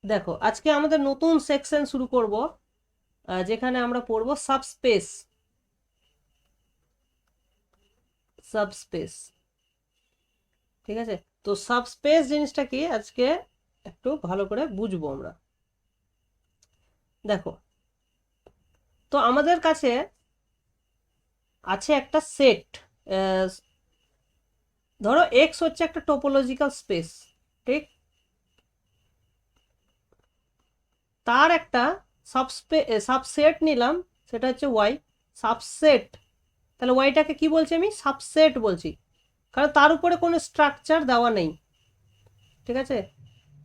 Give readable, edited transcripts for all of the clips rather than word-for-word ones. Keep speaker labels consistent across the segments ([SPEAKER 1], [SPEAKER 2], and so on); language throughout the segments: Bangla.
[SPEAKER 1] দেখো আজকে আমাদের নতুন সেকশন শুরু করব, যেখানে আমরা পড়ব সাবস্পেস। সাবস্পেস, ঠিক আছে। তো সাবস্পেস জিনিসটা কি আজকে একটু ভালো করে বুঝবো আমরা। দেখো, তো আমাদের কাছে আছে একটা সেট। ধরো এক্স হচ্ছে একটা টোপোলজিক্যাল স্পেস, ঠিক। তার একটা সাবসেট নিলাম, সেটা হচ্ছে ওয়াই। সাবসেট, তাহলে ওয়াইটাকে কি বলছি আমি? সাবসেট বলছি, কারণ তার উপরে কোনো স্ট্রাকচার দেওয়া নেই, ঠিক আছে।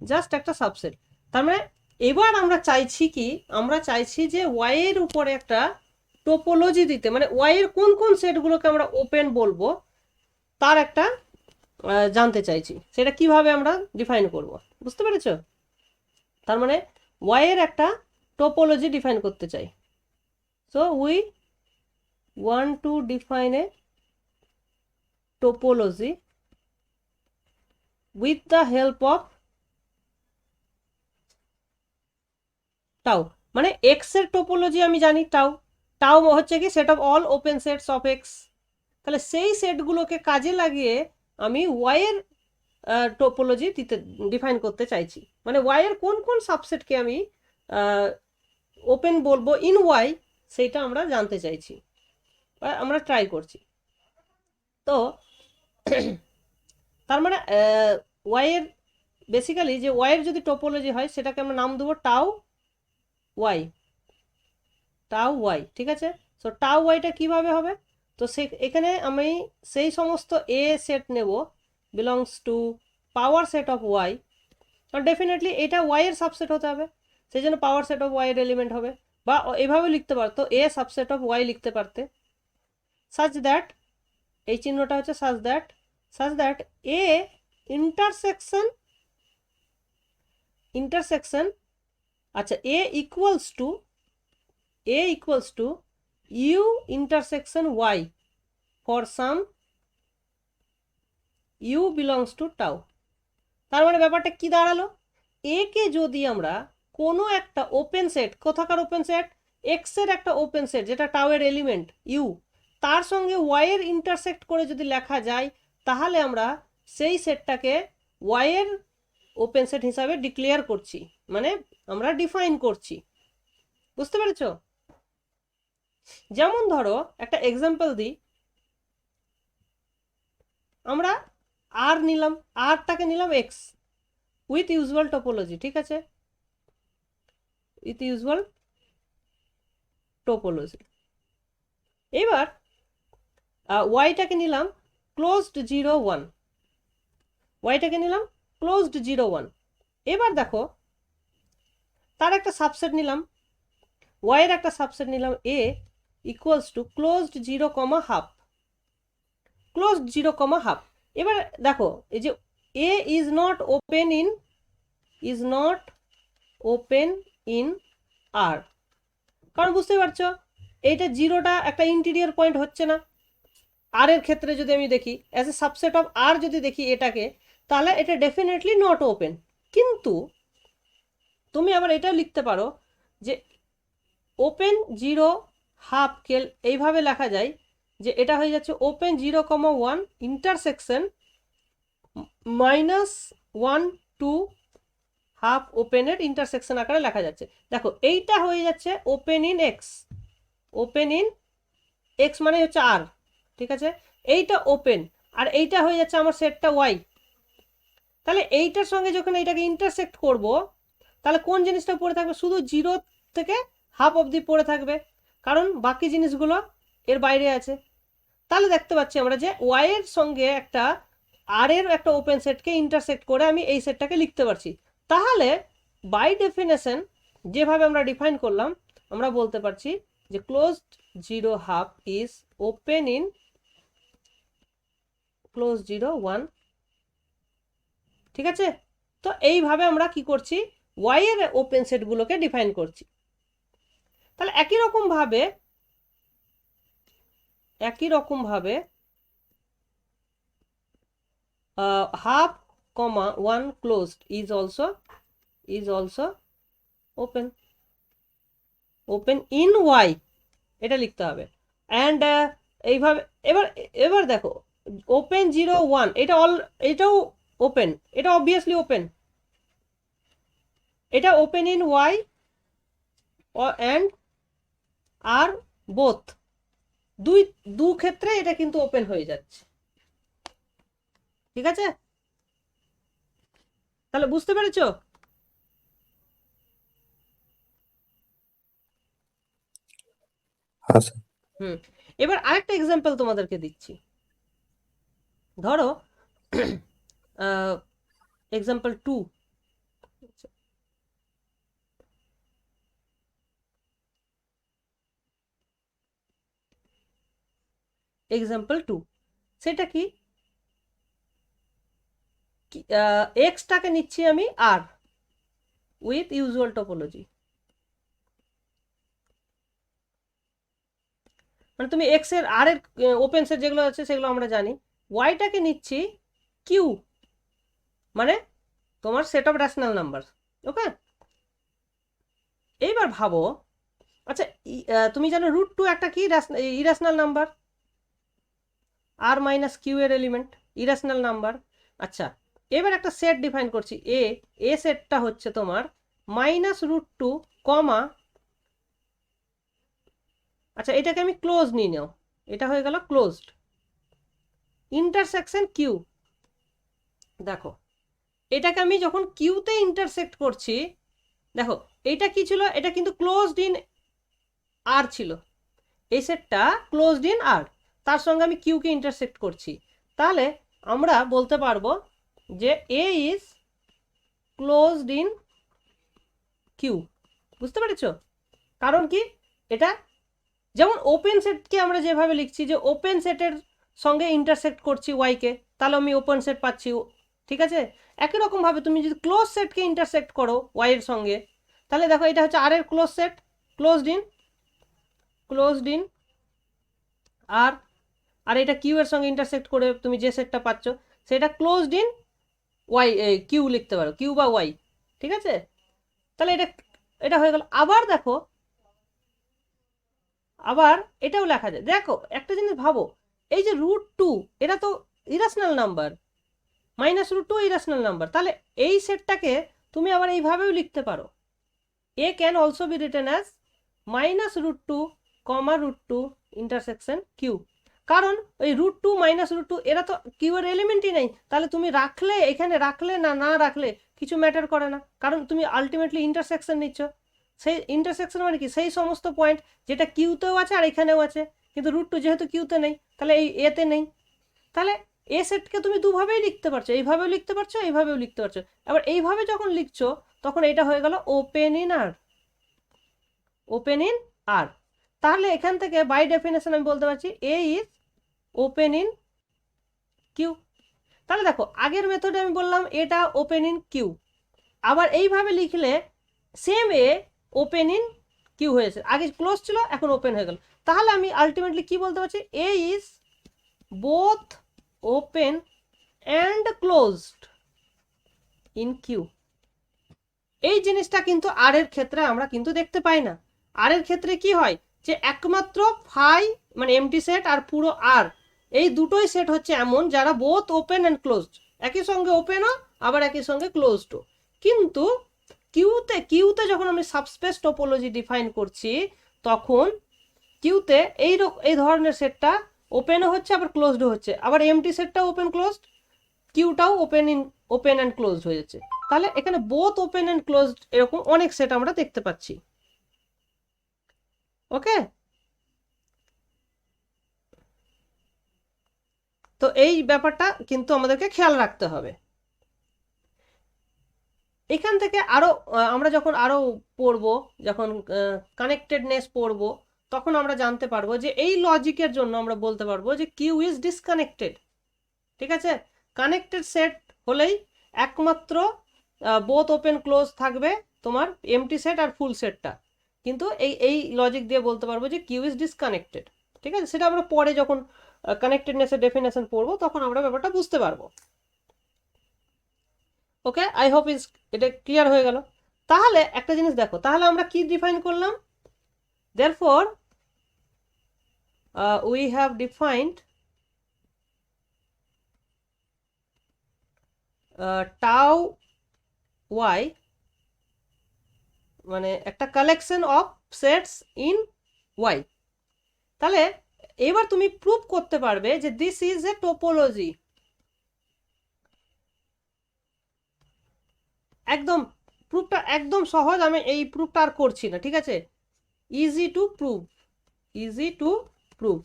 [SPEAKER 1] জাস্ট একটা সাবসেট। তার মানে এবার আমরা চাইছি কি, আমরা চাইছি যে ওয়াই এর উপরে একটা টোপোলজি দিতে, মানে ওয়াই এর কোন কোন সেটগুলোকে আমরা ওপেন বলবো তার একটা জানতে চাইছি। সেটা কিভাবে আমরা ডিফাইন করব, বুঝতে পেরেছো? তার মানে ওয়াই এর একটা টোপোলজি ডিফাইন করতে চাই। So we want to define a topology with the help of tau. মানে এক্স এর টোপোলজি আমি জানি টাউ। টাউ হচ্ছে কি set of all open sets of x. তাহলে সেই সেটগুলোকে কাজে লাগিয়ে আমি ওয়াই এর টোপোলজি দিতে ডিফাইন করতে চাইছি। মানে ওয়াই এর কোন কোন সাবসেটকে আমি ওপেন বলবো ইন ওয়াই, সেইটা আমরা জানতে চাইছি বা আমরা ট্রাই করছি। তো তার মানে ওয়াই এর বেসিক্যালি যে ওয়াই এর যদি টোপোলজি হয় সেটাকে আমরা নাম দেবো টাউ ওয়াই। টাউ ওয়াই, ঠিক আছে। সো টাউ ওয়াইটা কিভাবে হবে? তো সে এখানে আমি সেই সমস্ত এ সেট নেব belongs to power set of Y. কারণ ডেফিনেটলি এটা ওয়াই এর সাবসেট হতে হবে, সেই জন্য পাওয়ার সেট অফ ওয়াই এর এলিমেন্ট হবে। বা এভাবে লিখতে পারতো, এ সাবসেট অফ ওয়াই লিখতে পারতে। সাচ দ্যাট, এই চিহ্নটা হচ্ছে such that A intersection intersection আচ্ছা A equals to U intersection Y for some U belongs to tau. তার মানে ব্যাপারটা কি দাঁড়ালো? এ কে যদি আমরা কোনো একটা ওপেন সেট, কোথাকার ওপেন সেট? এক্স এর একটা ওপেন সেট যেটা টাউ এর এলিমেন্ট ইউ, তার সঙ্গে ওয়াই এর ইন্টারসেক্ট করে যদি লেখা যায়, তাহলে আমরা সেই সেটটাকে ওয়াই এর ওপেন সেট হিসাবে ডিক্লেয়ার করছি, মানে আমরা ডিফাইন করছি। বুঝতে পেরেছো? যেমন ধরো একটা এক্সাম্পল দিই, আমরা আর নিলাম, আরটাকে নিলাম এক্স উইথ ইউজুয়াল টোপোলজি, ঠিক আছে, উইথ ইউজুয়াল টোপোলজি। এবার ওয়াইটাকে নিলাম ক্লোজড 0 1, ওয়াইটাকে নিলাম ক্লোজড 0 1। এবার দেখো তার একটা সাবসেট নিলাম, ওয়াইয়ের একটা সাবসেট নিলাম A equals to closed 0 half, closed 0 half. এবার দেখো এই যে A is not open in R, কারণ বুঝতে পারছো এইটা জিরোটা একটা ইন্টিরিয়র পয়েন্ট হচ্ছে না। আর এর ক্ষেত্রে যদি আমি দেখি অ্যাজ এ সাবসেট অফ আর যদি দেখি এটাকে, তাহলে এটা ডেফিনেটলি নট ওপেন। কিন্তু তুমি আবার এটাও লিখতে পারো যে ওপেন 0 হাফ কে এইভাবে লেখা যায় যে এটা হয়ে যাচ্ছে ওপেন 0 1 ইন্টারসেকশন -1 2 হাফ ওপেনের ইন্টারসেকশন আকারে লেখা যাচ্ছে। দেখো এইটা হয়ে যাচ্ছে open in x, open in x মানে হচ্ছে আর, ঠিক আছে। এইটা ওপেন, আর এইটা হয়ে যাচ্ছে আমার সেটটা ওয়াই। তাহলে এইটার সঙ্গে যখন এইটাকে ইন্টারসেক্ট করব, তাহলে কোন জিনিসটা পড়ে থাকবে? শুধু 0 থেকে হাফ অবধি পড়ে থাকবে, কারণ বাকি জিনিসগুলো এর বাইরে আছে। তাহলে দেখতে পাচ্ছি আমরা যে ওয়াই এর সঙ্গে একটা আর এর একটা ওপেন সেটকে ইন্টারসেক্ট করে আমি এই সেটটাকে লিখতে পারছি। তাহলে বাই ডেফিনেশন যেভাবে আমরা ডিফাইন করলাম, আমরা বলতে পারছি যে closed 0 half is open in close 0 1, ঠিক আছে। তো এইভাবে আমরা কি করছি? ওয়াই এর ওপেন সেটগুলোকে ডিফাইন করছি। তাহলে একই রকম ভাবে half comma 1 closed is also is also open, open in Y এটা লিখতে হবে। অ্যান্ড এইভাবে এবার এবার দেখো ওপেন 0 1 এটাও ওপেন, এটা অবভিয়াসলি ওপেন, এটা ওপেন ইন ওয়াই অ্যান্ড আর বোথ, দু ক্ষেত্রে এটা কিন্তু ওপেন হয়ে যাচ্ছে। ঠিক আছে, তাহলে বুঝতে পেরেছো?
[SPEAKER 2] হ্যাঁ স্যার।
[SPEAKER 1] হুম, এবার আরেকটা এক্সাম্পল তোমাদেরকে দিচ্ছি। ধরো এক্সাম্পল 2, এক্সাম্পল 2 সেটা কি, এক্সটাকে নিচ্ছি আমি আর উইথ ইউজুয়াল টপোলজি, মানে তুমি এক্স এর আর এর ওপেন সেট যেগুলো আছে সেগুলো আমরা জানি, ওয়াইটাকে নিচ্ছি কিউ মানে তোমার সেট অফ রেশনাল নাম্বার। ওকে, এইবার ভাবো, আচ্ছা তুমি জানো √2 একটা কি ইরেশনাল নাম্বার, আর মাইনাস কিউ এর এলিমেন্ট, ইরেশনাল নাম্বার। আচ্ছা এবার একটা সেট ডিফাইন করছি এ সেটটা হচ্ছে তোমার -√2 কমা, আচ্ছা এটাকে আমি ক্লোজ নিয়ে নাও, এটা হয়ে গেল ক্লোজড, ইন্টারসেকশন কিউ। দেখো এটাকে আমি যখন কিউতে ইন্টারসেক্ট করছি, দেখো এটা কি ছিল, এটা কিন্তু ক্লোজড ইন আর ছিল, এই সেটটা ক্লোজড ইন আর, তার সঙ্গে আমি কিউকে ইন্টারসেক্ট করছি, তাহলে আমরা বলতে পারবো যে A is closed in Q. বুঝতে পেরেছো? কারণ কি, এটা যেমন ওপেন সেটকে আমরা যেভাবে লিখছি যে ওপেন সেটের সঙ্গে ইন্টারসেক্ট করছি ওয়াইকে, তাহলে আমি ওপেন সেট পাচ্ছি। ঠিক আছে, একই রকমভাবে তুমি যদি ক্লোজ সেটকে ইন্টারসেক্ট করো ওয়াই এর সঙ্গে, তাহলে দেখো এটা হচ্ছে আর এর ক্লোজ সেট, ক্লোজড ইন আর, আর এটা কিউ এর সঙ্গে ইন্টারসেক্ট করে তুমি যে সেটটা পাচ্ছ সেটা ক্লোজড ইন ওয়াই, কিউ লিখতে পারো, কিউ বা ওয়াই। ঠিক আছে, তাহলে এটা এটা হয়ে গেল। আবার দেখো, আবার এটাও লেখা যায়, দেখো একটা জিনিস ভাবো, এই যে √2 এটা তো ইরেশনাল নাম্বার, -√2 ইরেশনাল নাম্বার, তাহলে এই সেটটাকে তুমি আবার এইভাবেও লিখতে পারো, A can also be written as -√2 √2 intersection Q. কারণ ওই √2 -√2 এরা তো কিউ এর এলিমেন্টই নেই, তাহলে তুমি রাখলে এখানে রাখলে না না রাখলে কিছু ম্যাটার করে না, কারণ তুমি আলটিমেটলি ইন্টারসেকশন নিচ্ছ। সেই ইন্টারসেকশন মানে কি, সেই সমস্ত পয়েন্ট যেটা কিউতেও আছে আর এখানেও আছে, কিন্তু √2 যেহেতু কিউতে নেই তাহলে এই এতে নেই, তাহলে এ সেটকে তুমি দুভাবেই লিখতে পারছো, এইভাবেও লিখতে পারছো এইভাবেও লিখতে পারছো। আবার এইভাবে যখন লিখছো তখন এটা হয়ে গেল open in R, open in R. তাহলে এখান থেকে বাই ডেফিনেশন আমি বলতে পারছি A is open in Q. তাহলে দেখো আগের মেথডে আমি বললাম এটা ওপেন ইন কিউ, আবার এইভাবে লিখলে same A open in Q হয়েছে, আগে ক্লোজ ছিল এখন ওপেন হয়ে গেল, তাহলে আমি আলটিমেটলি কি বলতে পারছি, A is both open and closed in Q. এই জিনিসটা কিন্তু আর এর ক্ষেত্রে আমরা কিন্তু দেখতে পাই না। আর এর ক্ষেত্রে কি হয় যে একমাত্র ফাই মানে এমটি সেট আর পুরো আর, এই দুটোই সেট হচ্ছে এমন যারা বোথ ওপেন অ্যান্ড ক্লোজড, একই সঙ্গে ওপেনও আবার একই সঙ্গে ক্লোজডও। কিন্তু কিউতে যখন আমি সাবস্পেস টোপোলজি ডিফাইন করছি তখন কিউতে এই ধরনের সেটটা ওপেনও হচ্ছে আবার ক্লোজডও হচ্ছে, আবার এমটি সেটটাও ওপেন ক্লোজড, কিউটাও ওপেন অ্যান্ড ক্লোজড হয়ে যাচ্ছে। তাহলে এখানে বোথ ওপেন অ্যান্ড ক্লোজড এরকম অনেক সেট আমরা দেখতে পাচ্ছি। ওকে, তো এই ব্যাপারটা কিন্তু আমাদেরকে খেয়াল রাখতে হবে। এখান থেকে আরো আমরা যখন আরো পড়বো, যখন কানেক্টেডনেস পড়বো, তখন আমরা জানতে পারবো যে এই লজিকের জন্য আমরা বলতে পারবো যে কিউ ইজ ডিসকানেক্টেড। ঠিক আছে, কানেক্টেড সেট হলেই একমাত্র বোথ ওপেন ক্লোজ থাকবে তোমার এমটি সেট আর ফুল সেটটা, কিন্তু এই লজিক দিয়ে বলতে পারবো যে কিউ ইজ ডিসকানেক্টেড। ঠিক আছে, সেটা আমরা পরে যখন কানেক্টেডনেসের ডেফিনেশন পড়বো তখন আমরা ব্যাপারটা বুঝতে পারবো। ওকে, আই হোপ এটা ক্লিয়ার হয়ে গেল। তাহলে একটা জিনিস দেখো, তাহলে আমরা কি ডিফাইন করলাম? therefore we have defined tau y মানে একটা collection of sets in y। তাহলে এবার তুমি প্রুভ করতে পারবে যে দিস ইজ এ টোপোলজি। একদম প্রুফটা একদম সহজ, আমি এই প্রুফটা আর করছি না, ঠিক আছে? Easy to prove, easy to prove.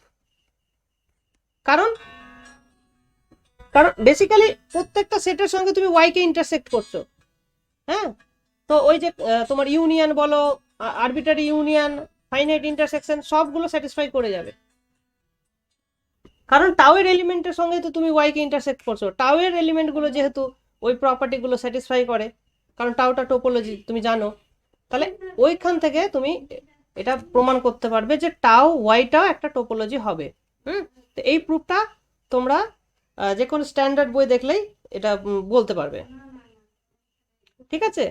[SPEAKER 1] কারণ কারণ বেসিক্যালি প্রত্যেকটা সেটের সঙ্গে তুমি ওয়াই কে ইন্টারসেক্ট করছো। হ্যাঁ, তো ওই যে তোমার ইউনিয়ন বলো, আরবিটারি ইউনিয়ন, ফাইনাইট ইন্টারসেকশন সবগুলো স্যাটিসফাই করে যাবে। কারণ টাওয়ের এলিমেন্টের সঙ্গে তো তুমি ওয়াই কে ইন্টারসেক্ট করছো, টাওয়ের এলিমেন্টগুলো যেহেতু ওই প্রপার্টিগুলো স্যাটিসফাই করে, কারণ টাওটা টোপোলজি তুমি জানো, তাহলে ওইখান থেকে তুমি এটা প্রমাণ করতে পারবে যে টাও ওয়াইটাও একটা টোপোলজি হবে। তো এই প্রুফটা তোমরা যে কোনো স্ট্যান্ডার্ড বই দেখলেই এটা বলতে পারবে, ঠিক আছে?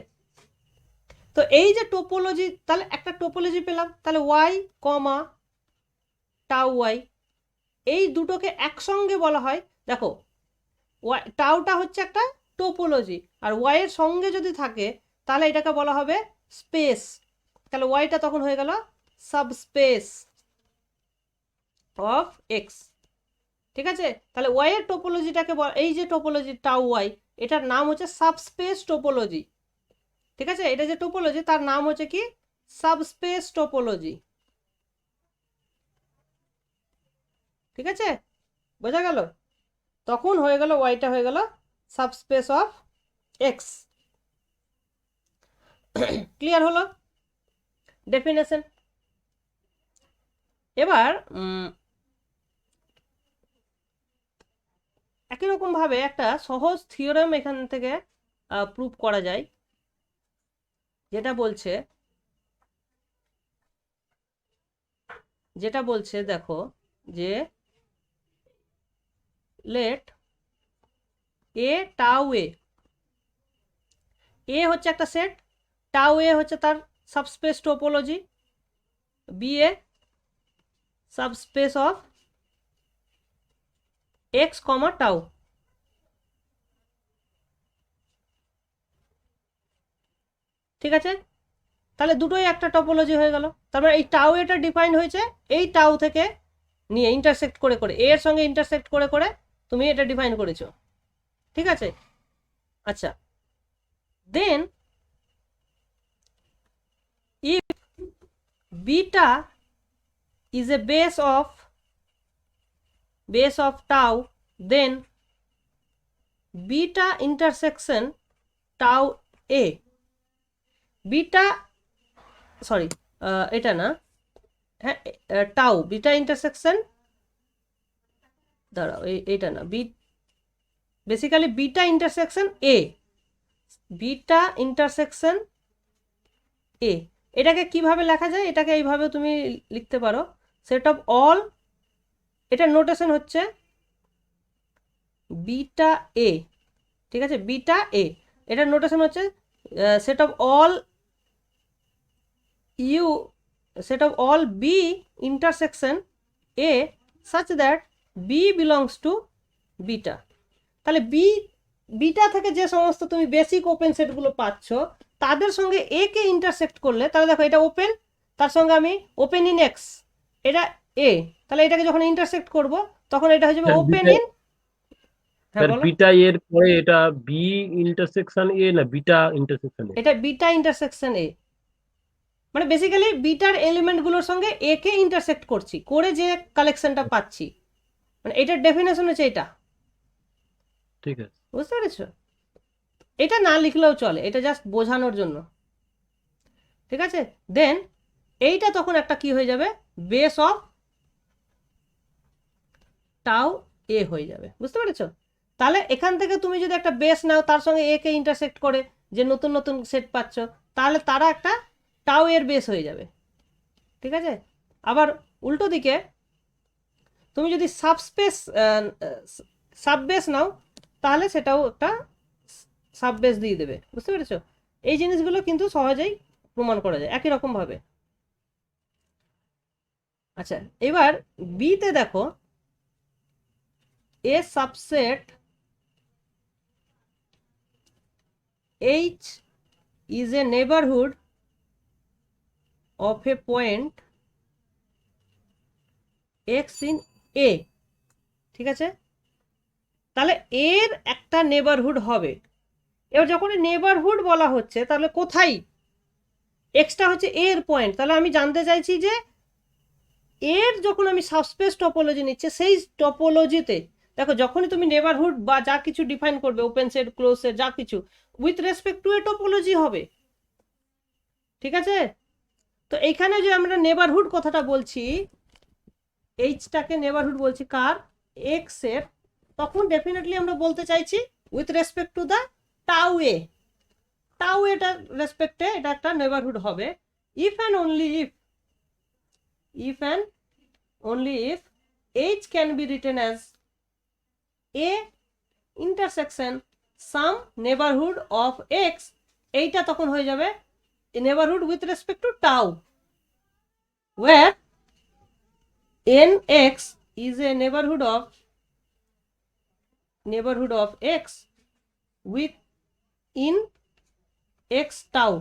[SPEAKER 1] তো এই যে টোপোলজি, তাহলে একটা টোপোলজি পেলাম, তাহলে ওয়াই কমা টাও ওয়াই এই দুটোকে একসঙ্গে বলা হয়। দেখো ওয়াই টাওটা হচ্ছে একটা টোপোলজি, আর ওয়াই এর সঙ্গে যদি থাকে তাহলে এটাকে বলা হবে স্পেস। তাহলে ওয়াইটা তখন হয়ে গেল সাবস্পেস অফ এক্স, ঠিক আছে? তাহলে ওয়াই এর টোপোলজিটাকে এই যে টোপোলজি টাও ওয়াই, এটার নাম হচ্ছে সাবস্পেস টোপোলজি, ঠিক আছে? এটা যে টোপোলজি তার নাম হচ্ছে কি সাবস্পেস টোপোলজি, ঠিক আছে? বোঝা গেল? তখন হয়ে গেল ওয়াইটা হয়ে গেল সাবস্পেস অফ এক্স। ক্লিয়ার হলো ডেফিনেশন? এবার একই রকম ভাবে একটা সহজ থিওরেম এখান থেকে প্রুভ করা যায়, যেটা বলছে দেখো যে লেট এ টাউ এ হচ্ছে একটা সেট, টাউ এ হচ্ছে তার subspace topology, B A subspace of X comma tau, ঠিক আছে? তাহলে দুটোই একটা টপোলজি হয়ে গেল। তারপরে এই টাউ এটা ডিফাইন হয়েছে এই টাউ থেকে নিয়ে ইন্টারসেক্ট করে করে, এর সঙ্গে ইন্টারসেক্ট করে করে তুমি এটা ডিফাইন করেছো, ঠিক আছে? আচ্ছা, then if beta is a base of tau, then beta intersection tau a, beta sorry এটা না, হ্যাঁ টাউ বিটা ইন্টারসেকশন, দাঁড়াও এইটা না, basically beta intersection A, beta intersection A, এটাকে কিভাবে লেখা যায়? এটাকে এইভাবে তুমি লিখতে পারো, সেট অফ অল, এটার নোটেশন হচ্ছে বিটা এ, ঠিক আছে? বিটা এ, এটার নোটেশন হচ্ছে set of all U, set of all B intersection A such that B belongs to beta. তাহলে বিটা থেকে যে সমস্ত তুমি বেসিক ওপেন সেটগুলো পাচ্ছ তাদের সঙ্গে এ কে ইন্টারসেক্ট করলে, তাহলে দেখো এটা ওপেন, তার সঙ্গে আমি ওপেন ইন এক্স, এটা এ, তাহলে এটাকে যখন ইন্টারসেক্ট করব তখন এটা হয়ে যাবে ওপেন ইন, হ্যাঁ বলো।
[SPEAKER 2] বিটা এর পরে এটা বি ইন্টারসেকশন এ না বিটা ইন্টারসেকশন এ?
[SPEAKER 1] এটা বিটা ইন্টারসেকশন এ, মানে বেসিক্যালি বিটার এলিমেন্টগুলোর সঙ্গে এ কে ইন্টারসেক্ট করছি, করে যে কালেকশনটা পাচ্ছি, মানে এটার ডেফিনেশন হচ্ছে এটা,
[SPEAKER 2] ঠিক আছে।
[SPEAKER 1] বুঝতে পেরেছো? এটা না লিখলেও চলে, এটা জাস্ট বোঝানোর জন্য, ঠিক আছে? দেন এইটা তখন একটা কি হয়ে যাবে, বেস অফ টাও এ হয়ে যাবে, বুঝতে পেরেছো? তাহলে এখান থেকে তুমি যদি একটা বেস নাও, তার সঙ্গে এ কে ইন্টারসেক্ট করে যে নতুন নতুন সেট পাচ্ছ, তাহলে তারা একটা টাও এর বেস হয়ে যাবে, ঠিক আছে? আবার উল্টো দিকে তুমি যদি সাববেস নাও, তাহলে সেটাও একটা সাববেস দিয়ে দেবে, বুঝতে পেরেছো? এই জিনিসগুলো কিন্তু সহজেই প্রমাণ করা যায় একই রকম ভাবে। আচ্ছা, এবার বিতে দেখো a subset H is a neighbourhood of a point x in A, ঠিক আছে? তাহলে এর একটা নেবারহুড হবে। এবার যখন নেবারহুড বলা হচ্ছে তাহলে কোথায়, এক্সটা হচ্ছে এর পয়েন্ট, তাহলে আমি জানতে চাইছি যে এর যখন আমি সাবস্পেস টপোলজি নিচ্ছে সেই টপোলজিতে দেখো যখনই তুমি নেবারহুড বা যা কিছু ডিফাইন করবে ওপেন সেট ক্লোজ সেট যা কিছু with respect to A topology হবে, ঠিক আছে? তো এইখানে যে আমরা নেবারহুড কথাটা বলছি, এইচটাকে নেবারহুড বলছি কার, এক্স এর, তখন ডেফিনেটলি আমরা বলতে চাইছি with respect to the tau A, tau এটার রেসপেক্টে এটা একটা নেবারহুড হবে। If and only if and only if h can be written as a intersection some neighborhood of x, এইটা তখন হয়ে যাবে neighborhood with respect to tau, where nx is a neighborhood of x with in x tau।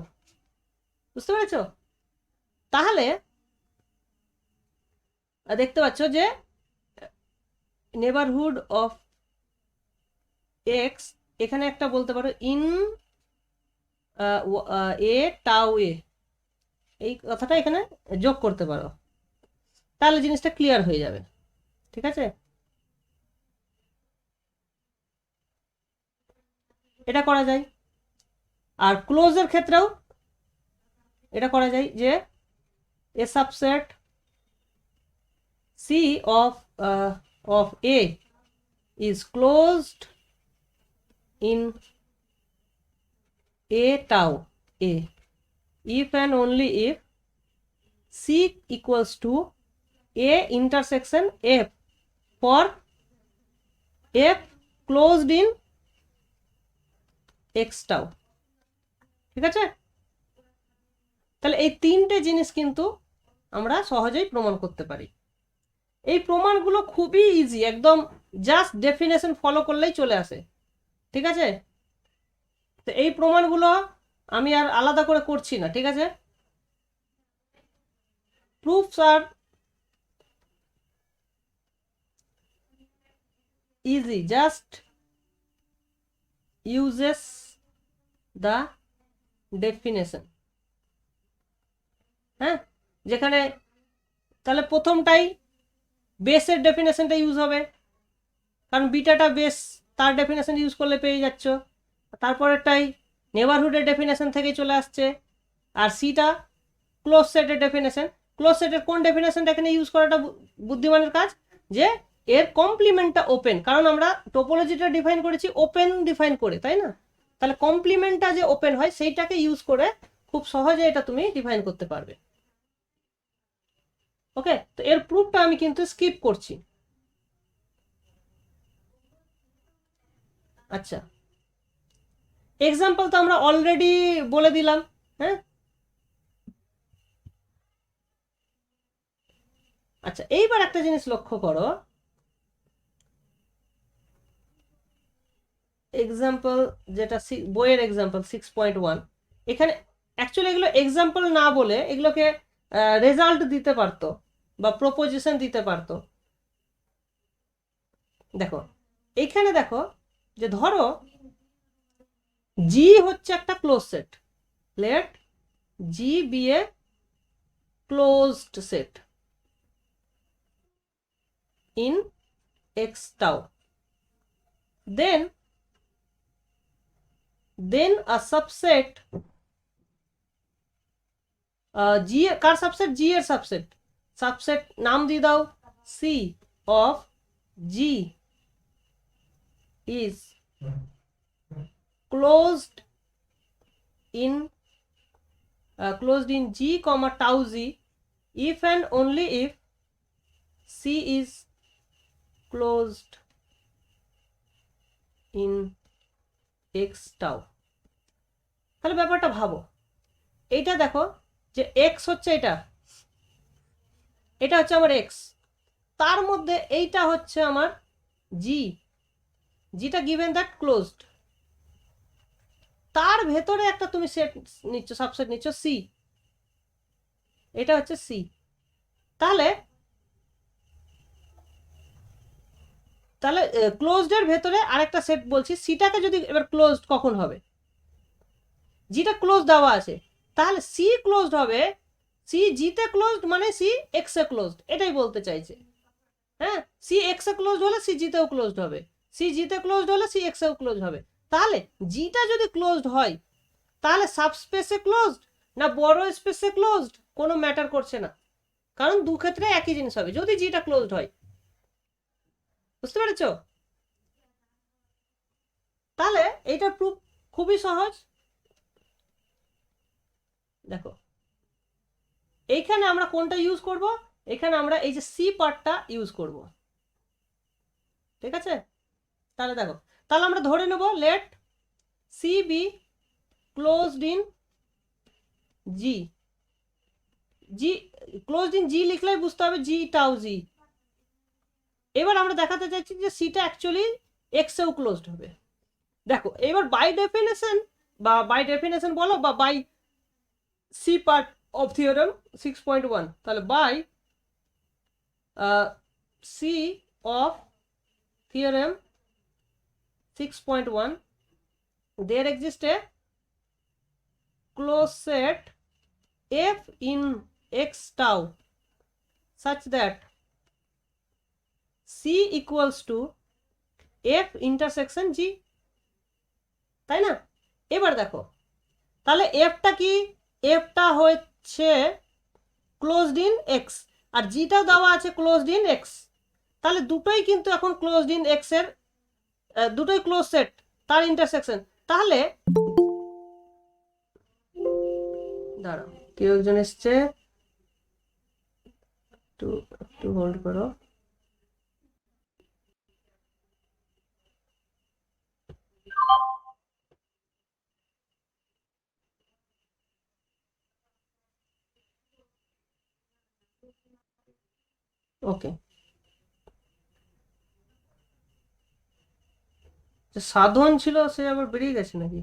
[SPEAKER 1] বুঝতে পেরেছো? তাহলে দেখতে পাচ্ছ যে নেবারহুড অফ এক্স এখানে একটা বলতে পারো ইন এ টাউ এ, এই কথাটা এখানে যোগ করতে পারো, তাহলে জিনিসটা ক্লিয়ার হয়ে যাবে, ঠিক আছে? এটা করা যায়। আর ক্লোজের ক্ষেত্রেও এটা করা যায় যে a subset C of A is closed in A tau A if and only if C equals to A intersection F for F closed in X tau, ঠিক আছে? তাহলে এই তিনটে জিনিস কিন্তু আমরা সহজেই প্রমাণ করতে পারি। এই প্রমাণগুলো খুবই ইজি, একদম জাস্ট ডেফিনেশন ফলো করলেই চলে আসে, ঠিক আছে? তো এই প্রমাণগুলো আমি আর আলাদা করে করছি না, ঠিক আছে? Proofs are easy, just uses the definition. হ্যাঁ, যেখানে তাহলে প্রথমটাই বেসের ডেফিনেশনটা ইউজ হবে, কারণ বিটাটা বেস, তার ডেফিনেশন ইউজ করলে পেয়ে যাচ্ছ। তারপরেরটাই নেবারহুডের ডেফিনেশন থেকেই চলে আসছে। আর সিটা ক্লোজ সেটের ডেফিনেশন। ক্লোজ সেটের কোন ডেফিনেশনটা এখানে ইউজ করাটা বুদ্ধিমানের কাজ, যে এর কমপ্লিমেন্টটা ওপেন, কারণ আমরা টোপোলজিটা ডিফাইন করেছি ওপেন ডিফাইন করে, তাই না? তাহলে কমপ্লিমেন্টটা যে ওপেন হয় সেইটাকে ইউজ করে খুব সহজে এটা তুমি ডিফাইন করতে পারবে। ওকে, তো এর প্রুফটা আমি কিন্তু স্কিপ করছি। আচ্ছা, এক্সাম্পল তো আমরা অলরেডি বলে দিলাম। হ্যাঁ, আচ্ছা এইবার একটা জিনিস লক্ষ্য করো, এক্সাম্পল যেটা বইয়ের এক্সাম্পল 6.1, এখানে অ্যাকচুয়ালি এগুলো এক্সাম্পল না বলে এগুলোকে রেজাল্ট দিতে পারতো বা প্রপোজিশন দিতে পারতো। দেখো এইখানে দেখো যে ধরো জি হচ্ছে একটা close set, let G be a closed set in x tau, then a subset g কার সাবসেট, জি এর সাবসেট, সাবসেট নাম দিয়ে দাও C of G is closed in g comma tau z if and only if c is closed in x tau। তাহলে ব্যাপারটা ভাবো, এইটা দেখো যে এক্স হচ্ছে এটা হচ্ছে আমার এক্স, তার মধ্যে এইটা হচ্ছে আমার জিটা গিভেন দ্যাট ক্লোজড, তার ভেতরে একটা তুমি সেট নিচ্ছ, সাবসেট নিচ্ছ সি, এটা হচ্ছে সি। তাহলে তাহলে ক্লোজড এর ভেতরে আরেকটা সেট বলছি, সিটাকে যদি এবার ক্লোজড কখন হবে, জিটা ক্লোজ দেওয়া আছে, তাহলে সি ক্লোজড হবে, সি জিতে ক্লোজড মানে সি এক্স এ ক্লোজড, এটাই বলতে চাইছে। হ্যাঁ, সি এক্স এ ক্লোজড হলে সি জিতেও ক্লোজড হবে, সি জিতে ক্লোজড হলে সি এক্স এও ক্লোজ হবে। তাহলে জিটা যদি ক্লোজড হয় তাহলে সাবস্পেসে ক্লোজড না বড় স্পেসে ক্লোজড কোনো ম্যাটার করছে না, কারণ দু ক্ষেত্রে একই জিনিস হবে যদি জিটা ক্লোজড হয়। বুঝতে পেরেছ? তাহলে এইটা প্রুফ খুবই সহজ। দেখো এইখানে আমরা কোনটা ইউজ করব, এখানে আমরা এই যে সি পার্টটা ইউজ করব, ঠিক আছে? তাহলে দেখো, তাহলে আমরা ধরে নেব let C be closed in G, G closed in G লিখলেই বুঝতে হবে জি টাউ জি। এবার আমরা দেখাতে চাইছি যে সিটা অ্যাকচুয়ালি এক্স এও ক্লোজড হবে। দেখো এবার বাই ডেফিনেশন বলো বা by C part of theorem 6.1, তাহলে by C of theorem 6.1 there exists a closed set f in x tau such that c equals to f intersection g, তাই না? এবার দেখো তাহলে এফটা কি, এফটা হচ্ছে ক্লোজড ইন এক্স আর জিটাও দেওয়া আছে ক্লোজড ইন এক্স, তাহলে দুটোই কিন্তু এখন ক্লোজড ইন এক্স এর দুটোই ক্লোজ সেট তার ইন্টারসেকশন। তাহলে দাঁড়াও কেউ একজন এসছে, একটু হোল্ড করো। ওকে, সাধন ছিল সে আবার বেরিয়ে গেছে নাকি?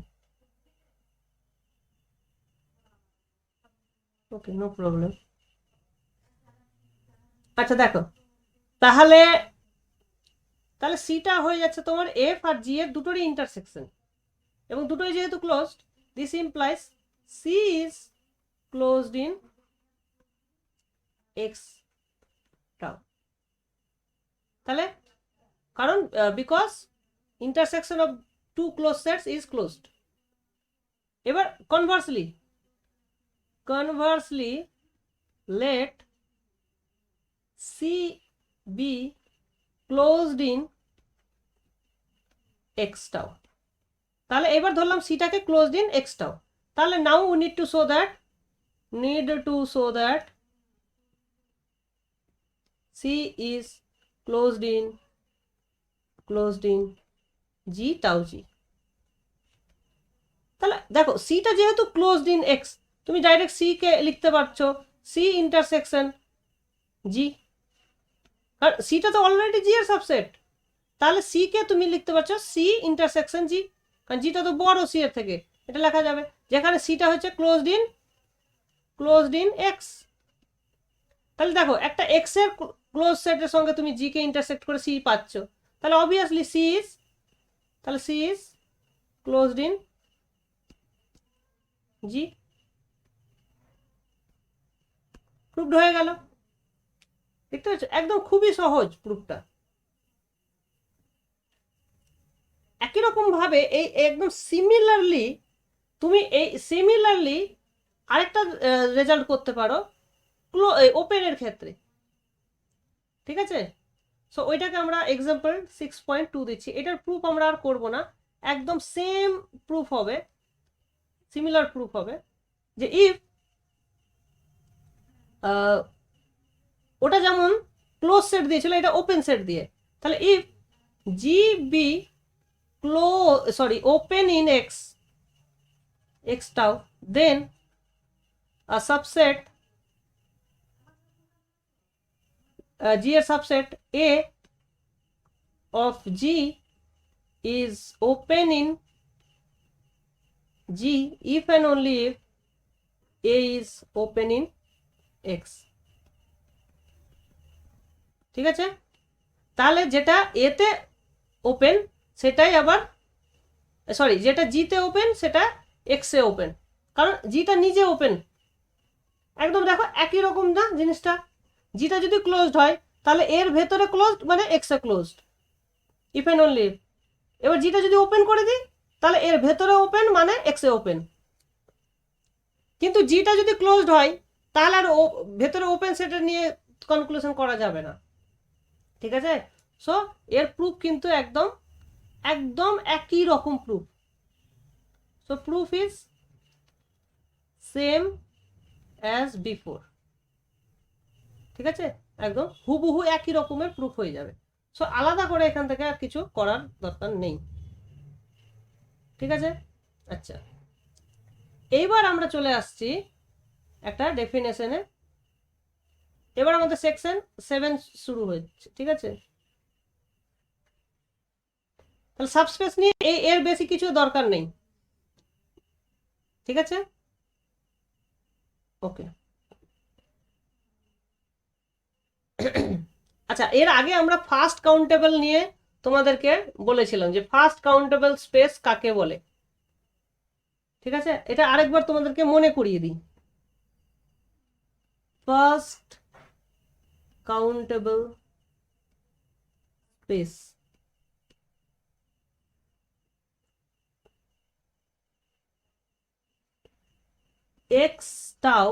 [SPEAKER 1] ওকে, নো প্রবলেম। আচ্ছা দেখো তাহলে তাহলে সিটা হয়ে যাচ্ছে তোমার এফ আর জি এর দুটোরই ইন্টারসেকশন, এবং দুটোই যেহেতু closed this implies C is closed in X tau. তাহলে কারণ because intersection of two closed sets is closed. এবার conversely let C be closed in x tau, তাহলে এবার ধরলাম সিটাকে ক্লোজড ইন x tau, তাহলে নাও we need to show that C is closed in g tau g। তাহলে দেখো সিটা যেহেতু ক্লোজড ইন এক্স, তুমি ডাইরেক্ট সি কে লিখতে পারছো সি ইন্টারসেকশন জি, কারণ সিটা তো অলরেডি জি এর সাবসেট, তাহলে সি কে তুমি লিখতে পারছো সি ইন্টারসেকশন জি, কারণ জিটা তো বড় সি এর থেকে, এটা লেখা যাবে। যেখানে সিটা হচ্ছে ক্লোজড ইন এক্স, তাহলে দেখো একটা এক্স এর ক্লোজ সেটের সঙ্গে তুমি জি কে ইন্টারসেক্ট করে সি পাচ্ছ, তাহলে obviously C is closed in G. Proved হয়ে গেল, দেখতে পাচ্ছ একদম খুবই সহজ প্রুফটা। একই রকম ভাবে এই একদম সিমিলারলি আরেকটা রেজাল্ট করতে পারো ওপেনের ক্ষেত্রে, ঠিক আছে? সো ওইটাকে আমরা এক্সাম্পল 6.2 দিচ্ছি, এটার প্রুফ আমরা আর করব না, একদম সেম প্রুফ হবে, সিমিলার প্রুফ হবে যে ইফ ওটা যেমন ক্লোজ সেট দিয়েছিল এটা ওপেন সেট দিয়ে, তাহলে if G be open in X x tau, then a subset g এর subset a of g is open in g if and only if a is open in x. ঠিক আছে, তাহলে যেটা এতে ওপেন সেটাই আবার সরি যেটা জিতে ওপেন সেটা এক্সে ওপেন, কারণ জিটা নিজে ওপেন। একদম দেখো একই রকম না জিনিসটা, জিটা যদি ক্লোজড হয় তাহলে এর ভেতরে ক্লোজড মানে এক্সে ক্লোজড, ইফ এন্ড অনলি। এবার জিটা যদি ওপেন করে দিই তাহলে এর ভেতরে ওপেন মানে এক্সে ওপেন। কিন্তু জিটা যদি ক্লোজড হয় তাহলে আর ভেতরে ওপেন সেটা নিয়ে কনক্লুশন করা যাবে না। ঠিক আছে, সো এর প্রুফ কিন্তু একদম একদম একই রকম proof. So proof is same as before. ঠিক আছে, একদম হুবহু একই রকমের প্রুফ হয়ে যাবে। সো আলাদা করে এখান থেকে আর কিছু করার দরকার নেই। ঠিক আছে, আচ্ছা এইবার আমরা চলে আসছি একটা ডেফিনেশনে। এবার আমাদের সেকশন 7 শুরু হচ্ছে। ঠিক আছে, তাহলে সাবস্পেস নিয়ে এর বেশি কিছু দরকার নেই। ঠিক আছে, ওকে। আচ্ছা, এর আগে আমরা ফার্স্ট কাউন্টেবল নিয়ে তোমাদেরকে বলেছিলাম যে ফার্স্ট কাউন্টেবল স্পেস কাকে বলে। ঠিক আছে, এটা আরেকবার তোমাদেরকে মনে করিয়ে দিই। First countable space X tau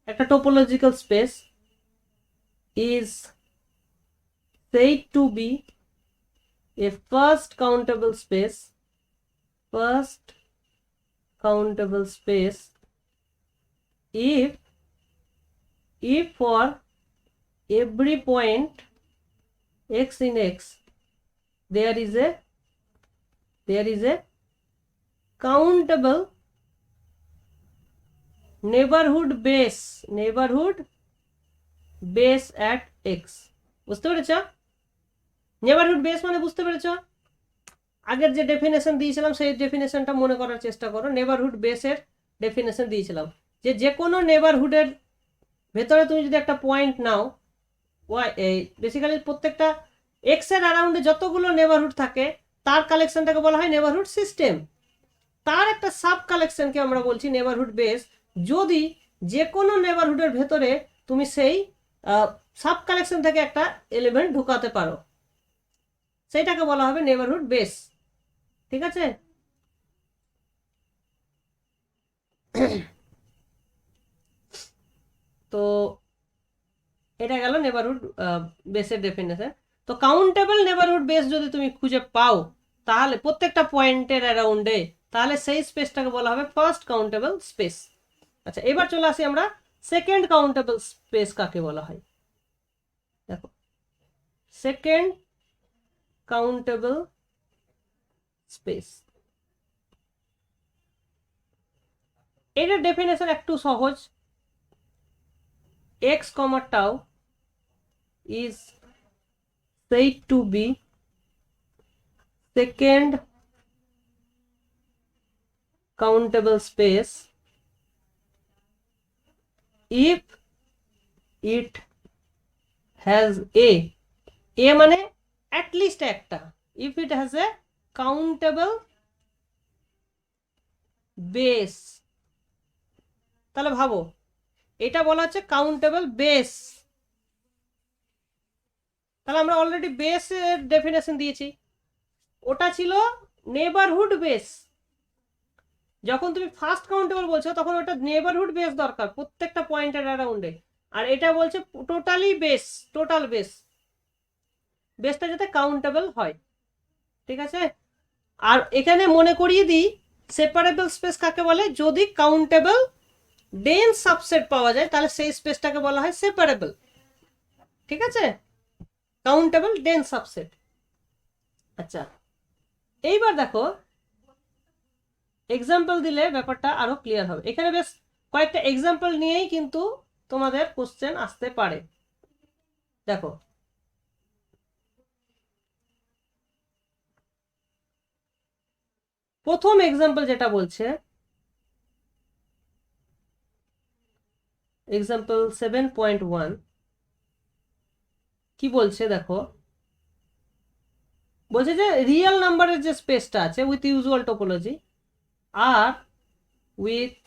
[SPEAKER 1] একটা topological space is said to be a first countable space if for every point x in x there is a countable neighborhood base at x. বুঝতে পেরেছ? নেবারহুড বেস মানে বুঝতে পেরেছ? আগের যে ডেফিনেশন দিয়েছিলাম সেই ডেফিনেশনটা মনে করার চেষ্টা করো। নেবারহুড বেসের ডেফিনেশন দিয়েছিলাম যে কোনো নেবারহুডের ভেতরে তুমি যদি একটা পয়েন্ট নাও, বেসিক্যালি প্রত্যেকটা এক্স এর অ্যারাউন্ডে যতগুলো নেবারহুড থাকে তার কালেকশনটাকে বলা হয় নেবারহুড সিস্টেম। তার একটা সাব কালেকশনকে আমরা বলছি নেবারহুড বেস। যদি যে কোনো নেবারহুডের ভেতরে তুমি সেই সাব কালেকশন থেকে একটা এলিমেন্ট ঢুকাতে পারো, সেইটাকে বলা হবে নেবারহুড বেস। ঠিক আছে, তো এটা গেল নেবারহুড বেসের ডেফিনেশন। তো কাউন্টেবল নেবারহুড বেস যদি তুমি খুঁজে পাও তাহলে প্রত্যেকটা পয়েন্টের অ্যারাউন্ডে, তাহলে সেই স্পেসটাকে বলা হবে ফার্স্ট কাউন্টেবল স্পেস। আচ্ছা, এবার চলে আসি আমরা সেকেন্ড কাউন্টেবল স্পেস কাকে বলা হয়। দেখো, সেকেন্ড কাউন্টেবল স্পেস, এটার ডেফিনেশন একটু সহজ। x, tau is said to be second countable space if it has a মানে at least একটা, if it has a countable base। তাহলে ভাবো এটা বলা হচ্ছে কাউন্টেবল বেস। তাহলে আমরা অলরেডি বেসের ডেফিনেশন দিয়েছি, ওটা ছিল নেবারহুড বেস। যখন তুমি ফার্স্ট কাউন্টেবল বলছো তখন ওটা নেবারহুড বেস দরকার প্রত্যেকটা পয়েন্টের অ্যারাউন্ডে, আর এটা বলছে টোটালি বেস, টোটাল বেস, বেসটা যাতে কাউন্টেবল হয়। ঠিক আছে, আর এখানে মনে করিয়ে দিই সেপারেবল স্পেস কাকে বলে। যদি কাউন্টেবল ডেন্স সাবসেট পাওয়া যায় তাহলে সেই স্পেসটাকে বলা হয় সেপারেবল। ঠিক আছে, কাউন্টেবল ডেন্স সাবসেট। আচ্ছা, এইবার দেখো এক্সাম্পল দিলে ব্যাপারটা আরো ক্লিয়ার হবে। এখানে বেশ কয়েকটা এক্সাম্পল নিয়েই কিন্তু তোমাদের কোশ্চেন আসতে পারে। দেখো, প্রথম এক্সাম্পল যেটা বলছে, এক্সাম্পল 7.1 কি বলছে দেখো, বলছে যে রিয়েল নাম্বারের যে স্পেসটা আছে উইথ ইউজুয়াল টোপোলজি আর with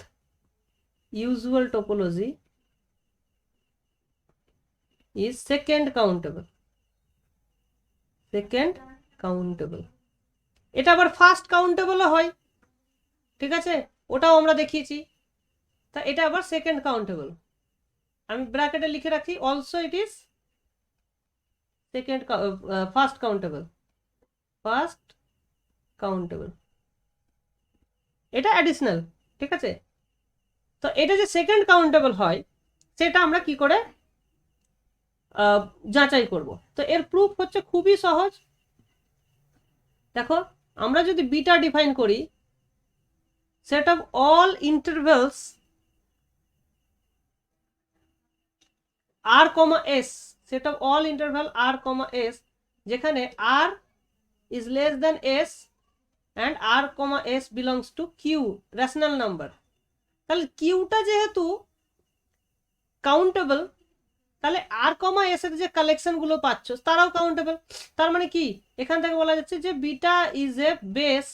[SPEAKER 1] usual topology is second countable. Second countable, এটা আবার ফার্স্ট কাউন্টেবলও হয়, ঠিক আছে, ওটাও আমরা দেখিয়েছি। তা এটা আবার সেকেন্ড কাউন্টেবল, আমি ব্র্যাকেটে লিখে রাখি, also it is second first countable, first countable, এটা অ্যাডিশনাল, ঠিক আছে। তো এটা যে সেকেন্ড কাউন্টেবল হয় সেটা আমরা কি করে যাচাই করব? তো এর প্রুফ হচ্ছে খুবই সহজ। দেখো, আমরা যদি বিটা ডিফাইন করি, set of all intervals r, s, set of all interval r, s, যেখানে r is less than s and r, s belongs to q rational number, তাহলে কিউটা যেহেতু কাউন্টেবল, তাহলে আর এস এর যে কালেকশন গুলো পাচ্ছ তারাও কাউন্টেবল। তার মানে কি, এখান থেকে বলা যাচ্ছে যে beta is a base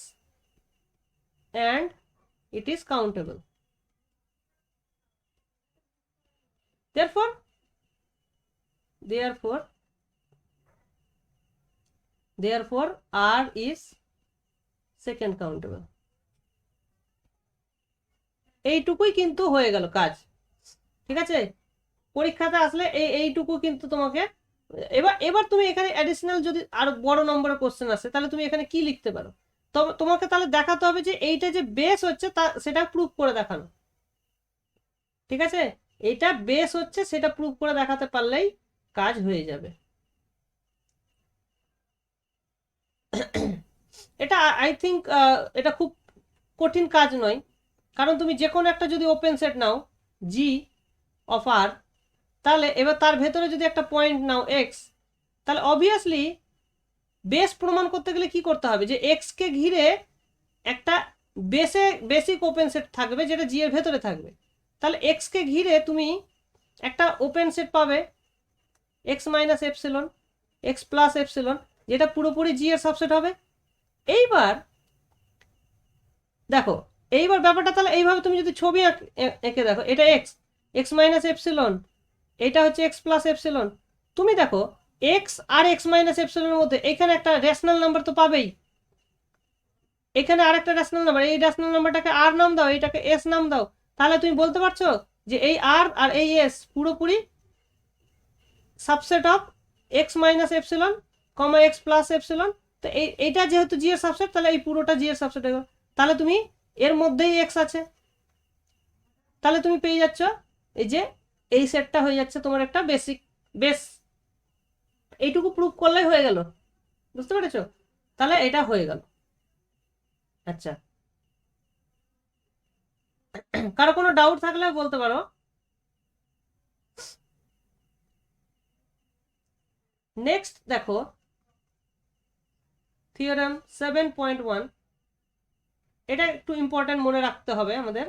[SPEAKER 1] and it is countable. therefore r is second countable। এইটুকুই কিন্তু হয়ে গেল কাজ, ঠিক আছে। পরীক্ষাতে আসলে এইটুকু কিন্তু তোমাকে, এবার এবার তুমি এখানে অ্যাডিশনাল যদি আরো বড় নম্বরের কোশ্চেন আসে তাহলে তুমি এখানে কি লিখতে পারো, তোমাকে তাহলে দেখাতে হবে যে এইটা যে বেস হচ্ছে তা সেটা প্রুফ করে দেখানো, ঠিক আছে। এইটা বেস হচ্ছে সেটা প্রুফ করে দেখাতে পারলেই কাজ হয়ে যাবে। এটা আই থিঙ্ক এটা খুব কঠিন কাজ নয়, কারণ তুমি যে কোনো একটা যদি ওপেন সেট নাও জি অফ আর, তাহলে এবার তার ভেতরে যদি একটা পয়েন্ট নাও এক্স, তাহলে অবভিয়াসলি বেস প্রমাণ করতে গেলে কি করতে হবে, যে এক্স কে ঘিরে একটা বেসিক ওপেন সেট থাকবে যেটা জি এর ভেতরে থাকবে। তাহলে এক্স কে ঘিরে তুমি একটা ওপেন সেট পাবে x minus epsilon, x plus epsilon, যেটা পুরোপুরি জি এর সাবসেট হবে। এইবার দেখো, এইবার ব্যাপারটা তাহলে এইভাবে তুমি যদি ছবি এঁকে দেখো, এটা এক্স, এক্স মাইনাস এপসিলন, এটা হচ্ছে এক্স প্লাস এপসিলন। তুমি দেখো এক্স আর এক্স মাইনাস এপসিলনের মধ্যে এখানে একটা রেশনাল নাম্বার তো পাবেই, এখানে আরেকটা রেশনাল নাম্বার, এই রেশনাল নাম্বারটাকে আর নাম দাও, এইটাকে এস নাম দাও, তাহলে তুমি বলতে পারছো যে এই আর আর এই এস পুরোপুরি subset of x minus epsilon comma x plus epsilon. তো এইটা যেহেতু জি এর সাবসেট, তাহলে এই পুরোটা জি এর সাবসেট হয়ে গেল। তাহলে তুমি এর মধ্যেই এক্স আছে, তাহলে তুমি পেয়ে যাচ্ছ এই যে এই সেটটা হয়ে যাচ্ছে তোমার একটা বেসিক বেস। এইটুকু প্রুফ করলেই হয়ে গেল, বুঝতে পেরেছো? তাহলে এটা হয়ে গেল। আচ্ছা, কারো কোনো ডাউট থাকলে বলতে পারো। নেক্সট দেখো, থিওরেম 7.1, এটা একটু ইম্পর্টেন্ট মনে রাখতে হবে আমাদের,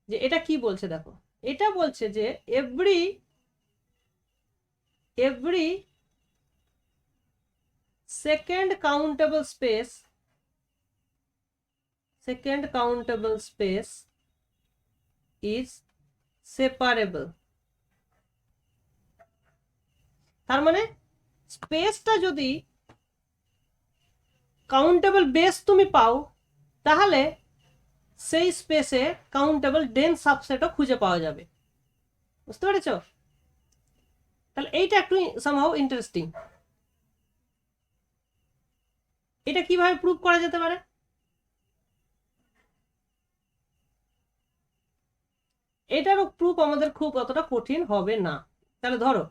[SPEAKER 1] যে এটা কি বলছে দেখো। এটা বলছে যে every second countable space is separable। তার মানে স্পেসটা যদি কাউন্টেবল বেস তুমি পাও, তাহলে সেই স্পেসে কাউন্টেবল ডেন্স সাবসেটও খুঁজে পাওয়া যাবে, বুঝতে পেরেছো? তাহলে এইটা একটু সামহাউ ইন্টারেস্টিং। এটা কিভাবে প্রুভ করা যেতে পারে? এটারও প্রুফ আমাদের খুব অতটা কঠিন হবে না। তাহলে ধরো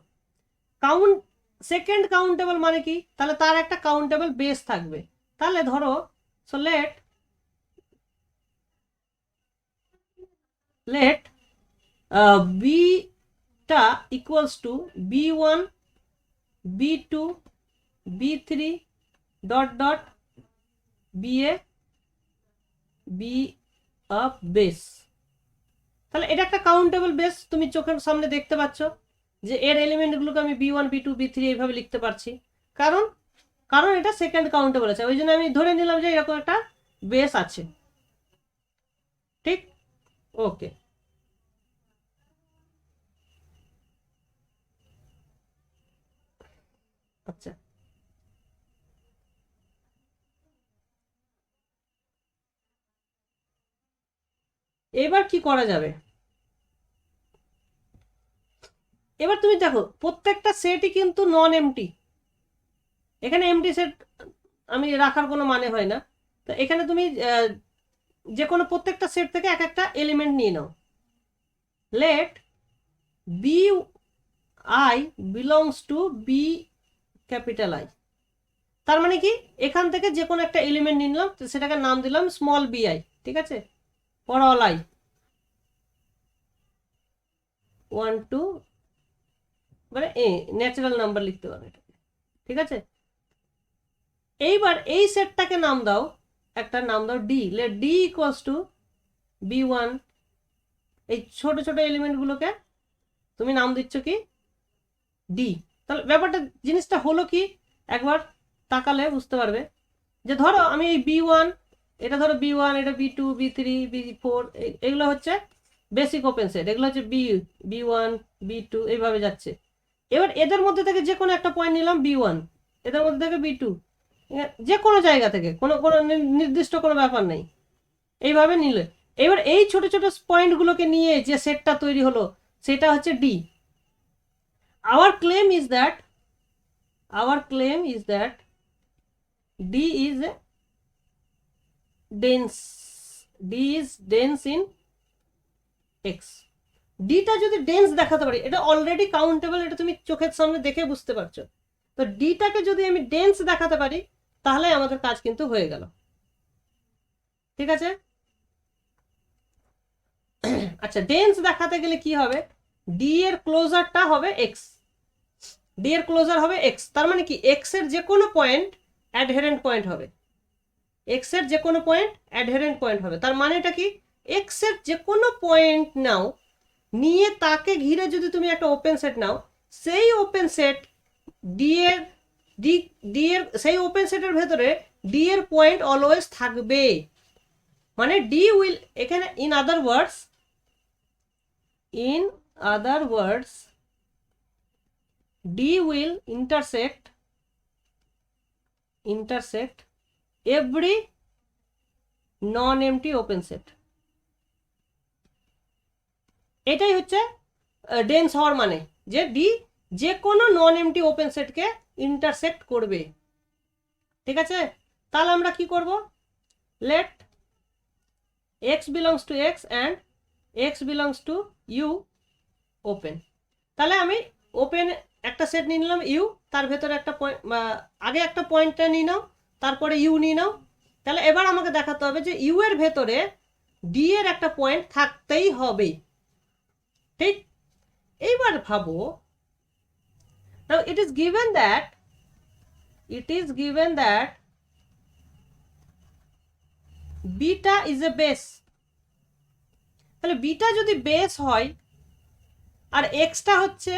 [SPEAKER 1] সেকেন্ড কাউন্টেবল মানে কি, তাহলে তার একটা কাউন্টেবল বেস থাকবে। তাহলে ধরো, so let let beta equals to b1 b2 b3 dot dot ba b of base। তাহলে এটা একটা কাউন্টেবল বেস, তুমি চোখের সামনে দেখতে পাচ্ছ যে এর এলিমেন্টগুলোকে আমি B one B two B three এইভাবে লিখতে পারছি, কারণ কারণ এটা সেকেন্ড কাউন্টেবল আছে, ওই জন্য আমি ধরে নিলাম যে এরকম একটা বেস আছে। ঠিক, ওকে। আচ্ছা, এবার কি করা যাবে? এবার তুমি দেখো প্রত্যেকটা সেটই কিন্তু নন এমটি, এখানে এমটি সেট আমি রাখার কোনো মানে হয় না। তো এখানে তুমি যে কোনো প্রত্যেকটা সেট থেকে এক একটা এলিমেন্ট নিয়ে নাও। Let B I belongs to B capital I, তার মানে কি এখান থেকে যে কোনো একটা এলিমেন্ট নিলাম, সেটাকে নাম দিলাম স্মল বি আই। ঠিক আছে, ফর অল আই 1 2, মানে ন্যাচারাল নাম্বার লিখতে পারো এটাকে। ঠিক আছে, এইবার এই সেটটাকে নাম দাও, একটা নাম দাও D. Let D equals to B one, এই ছোট ছোট এলিমেন্টগুলোকে তুমি নাম দিচ্ছ কি ডি। তাহলে ব্যাপারটা জিনিসটা হলো কি, একবার তাকালে বুঝতে পারবে যে ধরো আমি এই বি ওয়ান, এটা ধরো বি ওয়ান, এটা B two B three B four, এগুলো হচ্ছে বেসিক ওপেন সেট, এগুলো হচ্ছে B B one B two এইভাবে যাচ্ছে। এবার এদের মধ্যে থেকে যে কোনো একটা পয়েন্ট নিলাম বি ওয়ান, এদের মধ্যে থেকে বি টু, যে কোনো জায়গা থেকে, কোনো কোনো নির্দিষ্ট কোনো ব্যাপার নেই, এইভাবে নিলে এবার এই ছোট ছোট পয়েন্টগুলোকে নিয়ে যে সেটটা তৈরি হলো সেটা হচ্ছে D. our claim is that d is dense in x। ডিটা যদি ডেন্স দেখাতে পারি, এটা অলরেডি কাউন্টেবল, এটা তুমি চোখের সামনে দেখে বুঝতে পারছো। তো ডিটাকে যদি আমি ডেন্স দেখাতে পারি তাহলে আমাদের কাজ কিন্তু হয়ে গেল। ঠিক আছে, আচ্ছা ডেন্স দেখাতে গেলে কি হবে, ডি এর ক্লোজারটা হবে এক্স, ডি এর ক্লোজার হবে এক্স, তার মানে কি এক্স এর যে কোনো পয়েন্ট অ্যাডহেরেন্ট পয়েন্ট হবে, এক্স এর যে কোনো পয়েন্ট অ্যাডহেরেন্ট পয়েন্ট হবে। তার মানেটা কি, এক্স এর যে কোনো পয়েন্ট নাও, নিয়ে তাকে ঘিরে যদি তুমি একটা ওপেন সেট নাও, সেই ওপেন সেট ডি এর সেই ওপেন সেটের ভেতরে ডি এর পয়েন্ট অলওয়েজ থাকবে। মানে ডি উইল, এখানে in other words D will intersect every non-empty open set। এটাই হচ্ছে ডেন্স হওয়ার মানে, যে ডি যে কোনো নন এমটি ওপেন সেটকে ইন্টারসেক্ট করবে। ঠিক আছে, তাহলে আমরা কি করব, লেট x belongs to x and x belongs to u open. তাহলে আমি ওপেন একটা সেট নিয়ে নিলাম ইউ, তার ভেতরে একটা পয়েন্ট, আগে একটা পয়েন্টটা নিয়ে নাও, তারপরে ইউ নিয়ে নাও। তাহলে এবার আমাকে দেখাতে হবে যে ইউ এর ভেতরে ডি এর একটা পয়েন্ট থাকতেই হবে। ঠিক, এইবার ভাবো, নাও it is given that beta is a base। তাহলে বিটা যদি বেস হয় আর এক্সটা হচ্ছে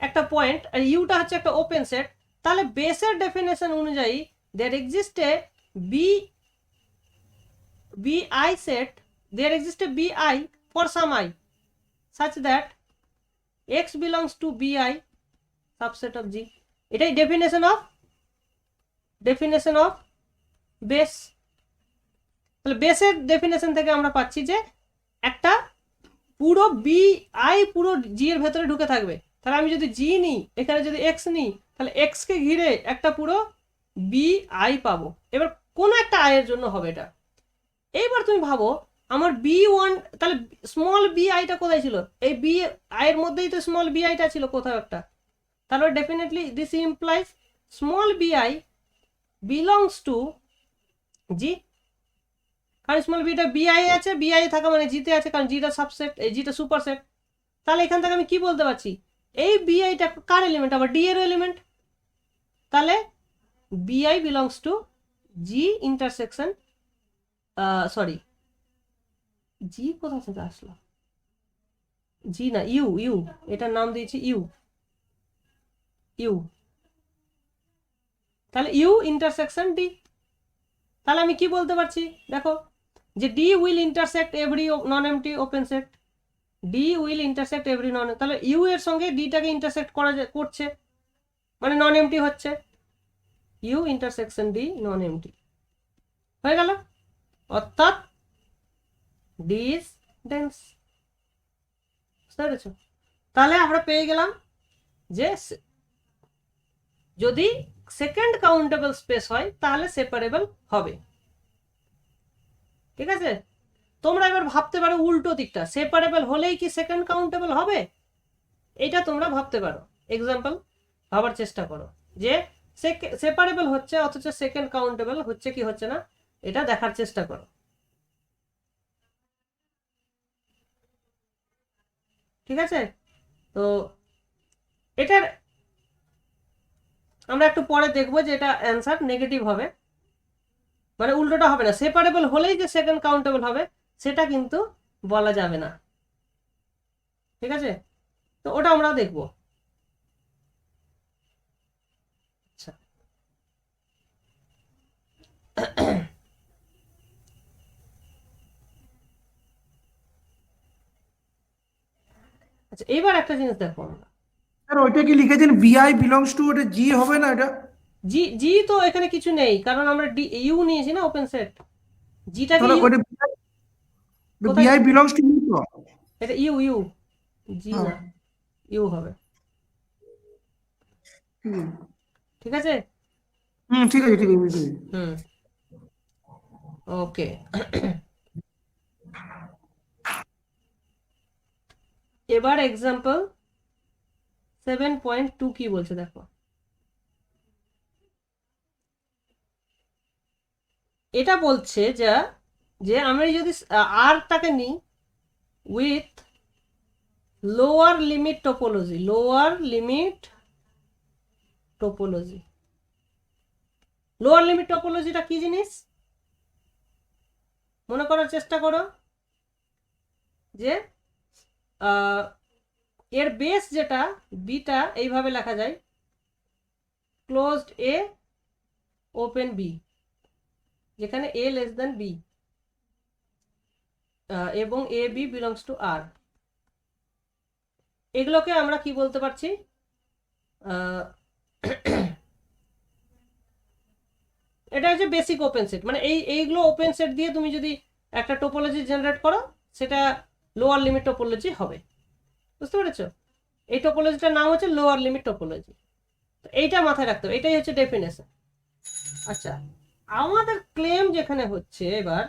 [SPEAKER 1] একটা পয়েন্ট আর ইউটা হচ্ছে একটা ওপেন সেট, তাহলে বেসের ডেফিনেশন অনুযায়ী there exists a bi set, there exists a bi for some I such that x belongs to bi subset of g। এটাই ডেফিনেশন অফ বেস। তাহলে বেসের ডেফিনেশন থেকে আমরা পাচ্ছি যে একটা পুরো বি আই পুরো জি এর ভেতরে ঢুকে থাকবে। তাহলে আমি যদি জি নিই, এখানে যদি এক্স নিই, তাহলে এক্স কে ঘিরে একটা পুরো বি আই পাবো। এবার কোনো একটা আই এর জন্য হবে এটা। এইবার তুমি ভাবো আমার বি ওয়ান, তাহলে স্মল বি আইটা কোথায় ছিল, এই বি আই এর মধ্যেই তো স্মল বি আইটা ছিল কোথাও একটা। তাহলে definitely this implies small B I belongs to G, কারণ স্মল বিটা বিআই আছে, বিআই থাকা মানে জিতে আছে, কারণ জিটা সাবসেট, এই জিটা সুপারসেট। তাহলে এখান থেকে আমি কি বলতে পারছি, এই বিআইটা কার এলিমেন্ট, আবার ডি এর এলিমেন্ট। তাহলে B I belongs to G intersection, sorry G কোথা থেকে আসলো, জি না ইউ, ইউ এটার নাম দিয়েছি ইউ, ইউ। তাহলে ইউ ইন্টারসেকশন ডি। তাহলে আমি কি বলতে পারছি, দেখো যে D will intersect every non empty open set, D will intersect every non, তাহলে ইউ এর সঙ্গে ডিটাকে ইন্টারসেক্ট করছে, মানে নন এমটি হচ্ছে, U intersection D non empty হয়ে গেল, অর্থাৎ ডি ইজ ডেন্স। বুঝতে পেরেছো? তাহলে আমরা পেয়ে গেলাম যে যদি সেকেন্ড কাউন্টেবল স্পেস হয় তাহলে সেপারেবল হবে। ঠিক আছে, তোমরা এবার ভাবতে পারো উল্টো দিকটা, সেপারেবল হলেই কি সেকেন্ড কাউন্টেবল হবে, এটা তোমরা ভাবতে পারো। এক্সাম্পল ভাবার চেষ্টা করো যে সেপারেবল হচ্ছে অথচ সেকেন্ড কাউন্টেবল হচ্ছে কি হচ্ছে না, এটা দেখার চেষ্টা করো। ঠিক আছে, তো এটার আমরা একটু পরে দেখবো যে এটা অ্যান্সার নেগেটিভ হবে, মানে উল্টোটা হবে না, সেপারেবল হলেই যে সেকেন্ড কাউন্টেবল হবে সেটা কিন্তু বলা যাবে না। ঠিক আছে, তো ওটা আমরা দেখবো। আচ্ছা আচ্ছা, এবার একটা জিনিস দেখো আমরা,
[SPEAKER 3] স্যার ওইটা কি লিখেছেন বিআই বিলংস টু, ওটা জি হবে না এটা?
[SPEAKER 1] জি জি তো এখানে কিছু নেই, কারণ আমরা ডি ইউ নিয়েছি না ওপেন সেট, জিটাকে
[SPEAKER 3] তাহলে
[SPEAKER 1] ইউ
[SPEAKER 3] ওটা
[SPEAKER 1] কোথায়,
[SPEAKER 3] বিআই বিলংস টু তো?
[SPEAKER 1] এটা ইউ, ইউ জি না,
[SPEAKER 3] হ্যাঁ,
[SPEAKER 1] ইউ হবে।
[SPEAKER 3] হুম
[SPEAKER 1] ঠিক আছে,
[SPEAKER 3] ঠিক আছে, ঠিক আছে, বুঝতে পেরেছি।
[SPEAKER 1] হুম, ওকে। এবার এক্সাম্পল 7.2 কি বলছে দেখো, এটা বলছে যে আমি যদি আরটাকে নিই with lower limit topology, lower limit topology, lower limit টোপোলজিটা কি জিনিস মনে করার চেষ্টা করো, যে এর বেস যেটা বিটা এইভাবে লেখা যায়, ক্লোজড এ ওপেন বি, যেখানে এ লেস দেন বি এবং এ বি বিলংস টু আর, এগুলোকে আমরা কি বলতে পারছি, এটা হচ্ছে বেসিক ওপেন সেট, মানে এইগুলো ওপেন সেট দিয়ে তুমি যদি একটা টোপোলজি জেনারেট করো সেটা লোয়ার লিমিট টোপোলজি হবে। বুঝতে পেরেছো? এই টোপোলজিটার নাম হচ্ছে লোয়ার লিমিট টোপোলজি। তো এইটা মাথায় রাখতে হবে, এটাই হচ্ছে ডেফিনেশন। আচ্ছা, আমাদের ক্লেম যেখানে হচ্ছে এবার,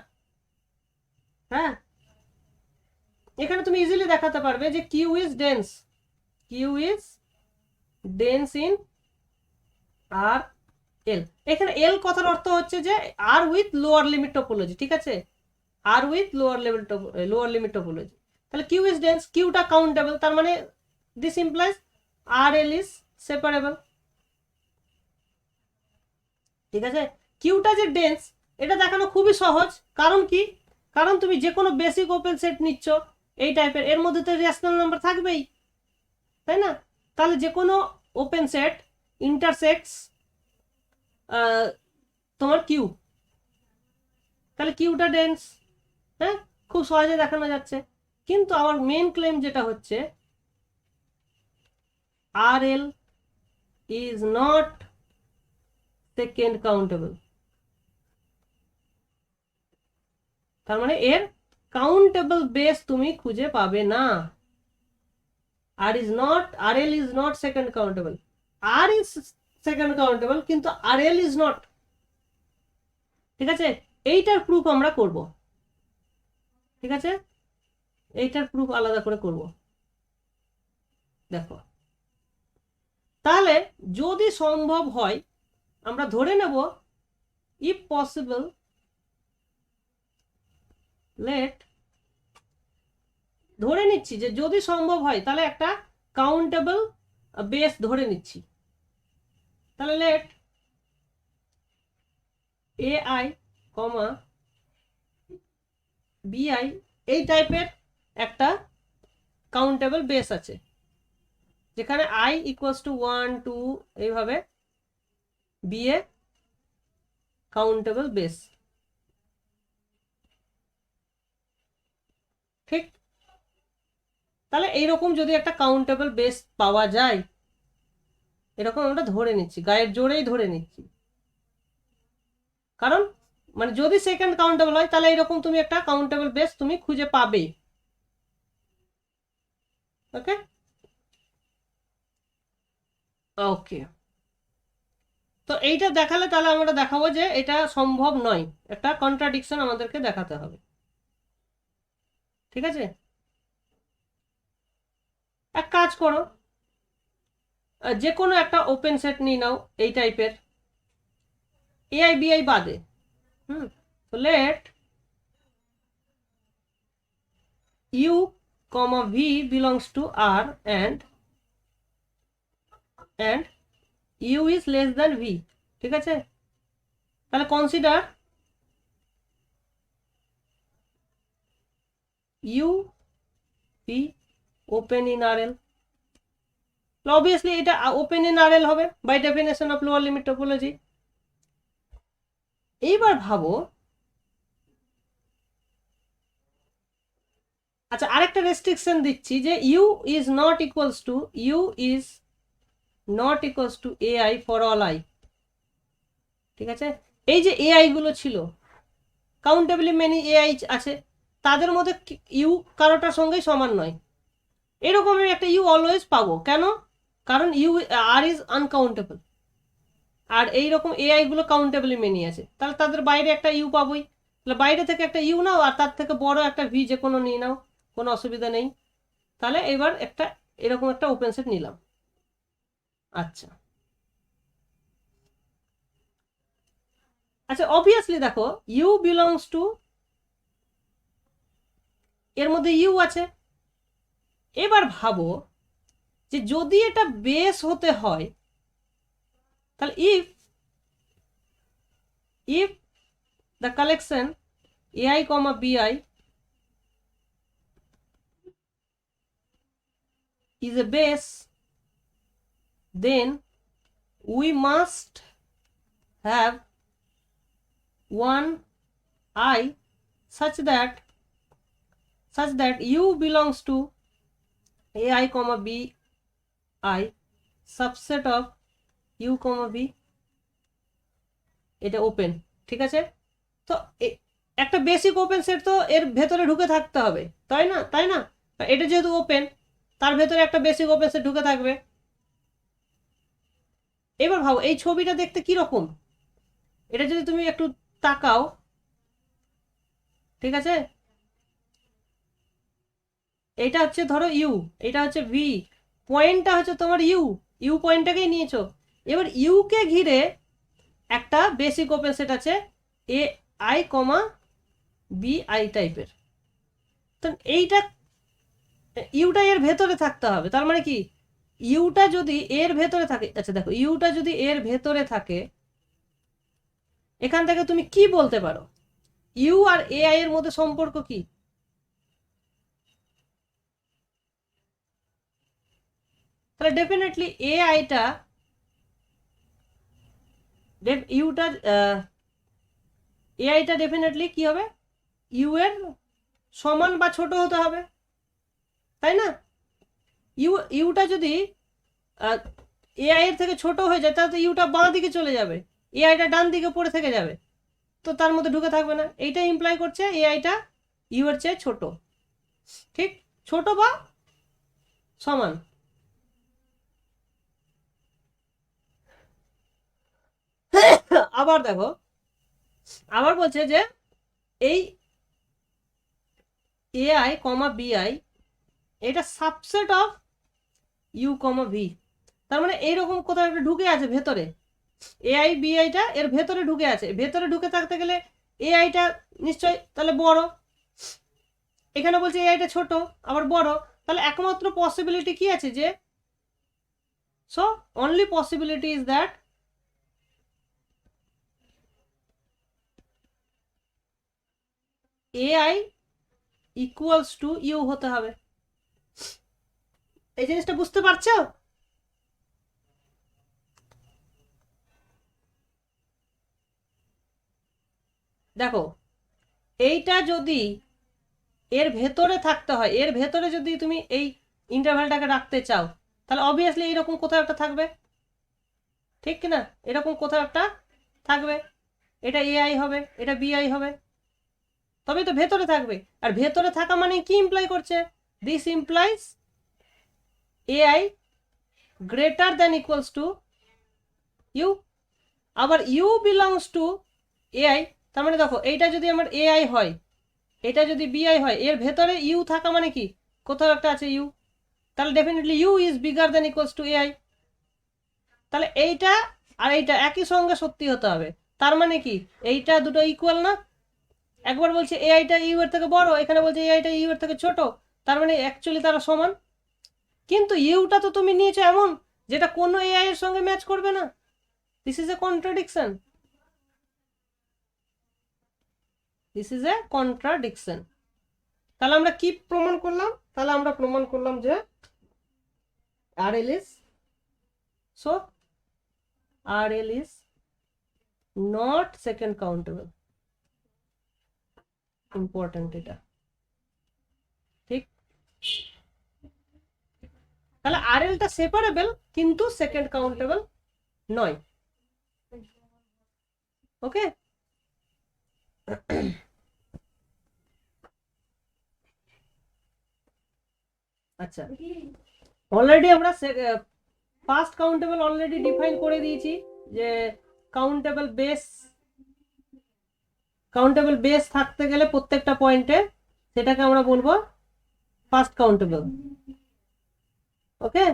[SPEAKER 1] হ্যাঁ, এখানে তুমি ইজিলি দেখাতে পারবে যে Q is dense, Q is dense in R L. এখানে এল কথার অর্থ হচ্ছে যে R with lower limit topology. ঠিক আছে, R with lower limit topology. তাহলে কিউ ইজ ডেন্স, কিউটা কাউন্টেবল, তার মানে this implies R L is separable. ঠিক আছে, কিউটা যে ডেন্স এটা দেখানো খুবই সহজ, কারণ কি, কারণ তুমি যে কোনো বেসিক ওপেন সেট নিচ্ছ এই টাইপের, এর মধ্যে তো রেশনাল নাম্বার থাকবেই, তাই না? তাহলে যে কোনো ওপেন সেট ইন্টারসেক্টস তোমার কিউ, তাহলে কিউটা ডেন্স, হ্যাঁ, খুব সহজে দেখানো যাচ্ছে। কিন্তু আমার মেন ক্লেম যেটা হচ্ছে R L is not second countable, তার মানে এর কাউন্টেবল বেস তুমি খুঁজে পাবে না। R is not, R L is not second countable, R is second countable কিন্তু আর এল ইজ নট। ঠিক আছে, এইটার প্রুফ আমরা করব। ঠিক আছে, এইটার প্রুফ আলাদা করে করব। দেখো, তাহলে যদি সম্ভব হয় আমরা ধরে নেব ইফ পসিবল লেট ধরে নিচ্ছি যে যদি সম্ভব হয় তাহলে একটা কাউন্টেবল বেস ধরে নিচ্ছি, তাহলে লেট AI, BI এই টাইপের একটা কাউন্টেবল বেস আছে, যেখানে I ইকুয়ালস টু 1 2 এইভাবে BA কাউন্টেবল বেস। ঠিক, তাহলে এইরকম যদি একটা কাউন্টেবল বেস পাওয়া যায়, এরকম আমরা ধরে নিচ্ছি, গায়ের জোরেই ধরে নিচ্ছি, কারণ মানে যদি সেকেন্ড কাউন্টেবল হয় তাহলে এরকম তুমি একটা কাউন্টেবল বেস তুমি খুঁজে পাবে। ওকে ওকে, তো এইটা দেখালে তাহলে আমরা দেখাবো যে এটা সম্ভব নয়, একটা কন্ট্রাডিকশন আমাদেরকে দেখাতে হবে। ঠিক আছে, এক কাজ করো, যে কোনো একটা ওপেন সেট নিয়ে নাও এই টাইপের, AI BI বাদে। তো late U, V belongs to R and U is less than V। ঠিক আছে, তাহলে consider U V open in RL। Obviously এটা ওপেন ইন RL হবে by definition of lower limit topology. এইবার ভাবো, আচ্ছা আরেকটা রেস্ট্রিকশন দিচ্ছি যে U is not equals to AI for all I। ঠিক আছে, এই যে AI গুলো ছিল, কাউন্টেবলি মেনি AI আছে, তাদের মধ্যে U কারোটার সঙ্গেই সমান নয়, এরকমই একটা U অলওয়েজ পাবো। কেন? কারণ R is আনকাউন্টেবল, আর এইরকম AI গুলো কাউন্টেবলি মেনি আছে, তাহলে তাদের বাইরে একটা U পাবোই। তাহলে বাইরে থেকে একটা U নাও আর তার থেকে বড় একটা V যে কোনো নিয়ে নাও, কোনো অসুবিধা নেই। তাহলে এবার একটা এরকম একটা ওপেন সেট নিলাম। আচ্ছা আচ্ছা, অবভিয়াসলি দেখো U বিলংস টু, এর মধ্যে U আছে। এবার ভাবো যে যদি এটা বেস হতে হয়, তাহলে if the collection AI, BI is a base, then we must have one I such that U belongs to AI, BI subset of U, V। এটা ওপেন। ঠিক আছে, তো একটা বেসিক ওপেন সেট তো এর ভেতরে ঢুকে থাকতে হবে, তাই না? এটা যেহেতু ওপেন, তার ভেতরে একটা বেসিক ওপেন সেট ঢুকে থাকবে। এবার ভাবো এই ছবিটা দেখতে কি রকম, এটা যদি তুমি একটু তাকাও, ঠিক আছে, এইটা হচ্ছে ধরো U, এটা হচ্ছে V, পয়েন্টটা হচ্ছে তোমার U পয়েন্টটাকেই নিয়েছো। এবার U কে ঘিরে একটা বেসিক ওপেন সেট আছে AI, BI টাইপের। তো এইটা ইউটা এর ভেতরে থাকতে হবে, তার মানে কি ইউটা যদি এর ভেতরে থাকে, আচ্ছা দেখো ইউটা যদি এর ভেতরে থাকে, এখান থেকে তুমি কি বলতে পারো ইউ আর AI এর মধ্যে সম্পর্ক কি? তাহলে ডেফিনেটলি AIটা AIটা ডেফিনেটলি কি হবে, ইউ এর সমান বা ছোট হতে হবে, তাই না? ইউটা যদি AI এর থেকে ছোট হয়ে যায়, তাহলে তো ইউটা বাঁ দিকে চলে যাবে, AIটা ডান দিকে পড়ে থেকে যাবে, তো তার মধ্যে ঢুকে থাকবে না। এইটা ইমপ্লাই করছে AIটা ইউ এর চেয়ে ছোট, ঠিক, ছোট বা সমান। আবার দেখো, আবার বলছে যে এই AI, BI এটা সাবসেট অফ U, V। তার মানে এইরকম কোথাও একটা ঢুকে আছে ভেতরে, AI, BIটা এর ভেতরে ঢুকে আছে, ভেতরে ঢুকে থাকতে গেলে AIটা নিশ্চয় তাহলে বড়, এখানে বলছে এআইটা ছোট আবার বড়, তাহলে একমাত্র পসিবিলিটি কি আছে যে, so only possibility is that AI equals to U হতে হবে। এই জিনিসটা বুঝতে পারছো? দেখো এইটা যদি এর ভেতরে থাকতে হয়, এর ভেতরে যদি তুমি এই ইন্টারভ্যালটাকে রাখতে চাও, তাহলে অবভিয়াসলি এরকম কোথাও একটা থাকবে, ঠিক কিনা? এরকম কোথাও একটা থাকবে, এটা এআই হবে, এটা বিআই হবে, তবেই তো ভেতরে থাকবে। আর ভেতরে থাকা মানে কি ইমপ্লাই করছে? This implies AI greater than equals to U. আবার ইউ বিলংস টু এআই, তার মানে দেখো এইটা যদি আমার এআই হয়, এটা যদি বিআই হয়, এর ভেতরে ইউ থাকা মানে কি কোথাও একটা আছে ইউ, তাহলে definitely U is bigger than equals to AI. তাহলে এইটা আর এইটা একই সঙ্গে সত্যি হতে হবে, তার মানে কি এইটা দুটো ইকুয়াল না? একবার বলছে এআইটা ইউ এর থেকে বড়, এখানে বলছে এআইটা ইউ এর থেকে ছোট, তার মানে অ্যাকচুয়ালি তারা সমান। কিন্তু ইউটা তো তুমি নিয়েছো এমন যেটা কোনো এআই এর সঙ্গে ম্যাচ করবে না। This is a contradiction, this is a contradiction. তাহলে আমরা কি প্রমাণ করলাম? তাহলে আমরা প্রমাণ করলাম যে RL is, so RL is not second countable, important এটা, ঠিক? তাহলে RL টা সেপারেবল কিন্তু সেকেন্ড কাউন্টেবল নয়। ওকে, আচ্ছা অলরেডি আমরা ফার্স্ট কাউন্টেবল অলরেডি ডিফাইন করে দিয়েছি যে কাউন্টেবল বেস থাকতে গেলে প্রত্যেকটা পয়েন্টে সেটাকে আমরা বলবো ফার্স্ট কাউন্টেবল। ওকে,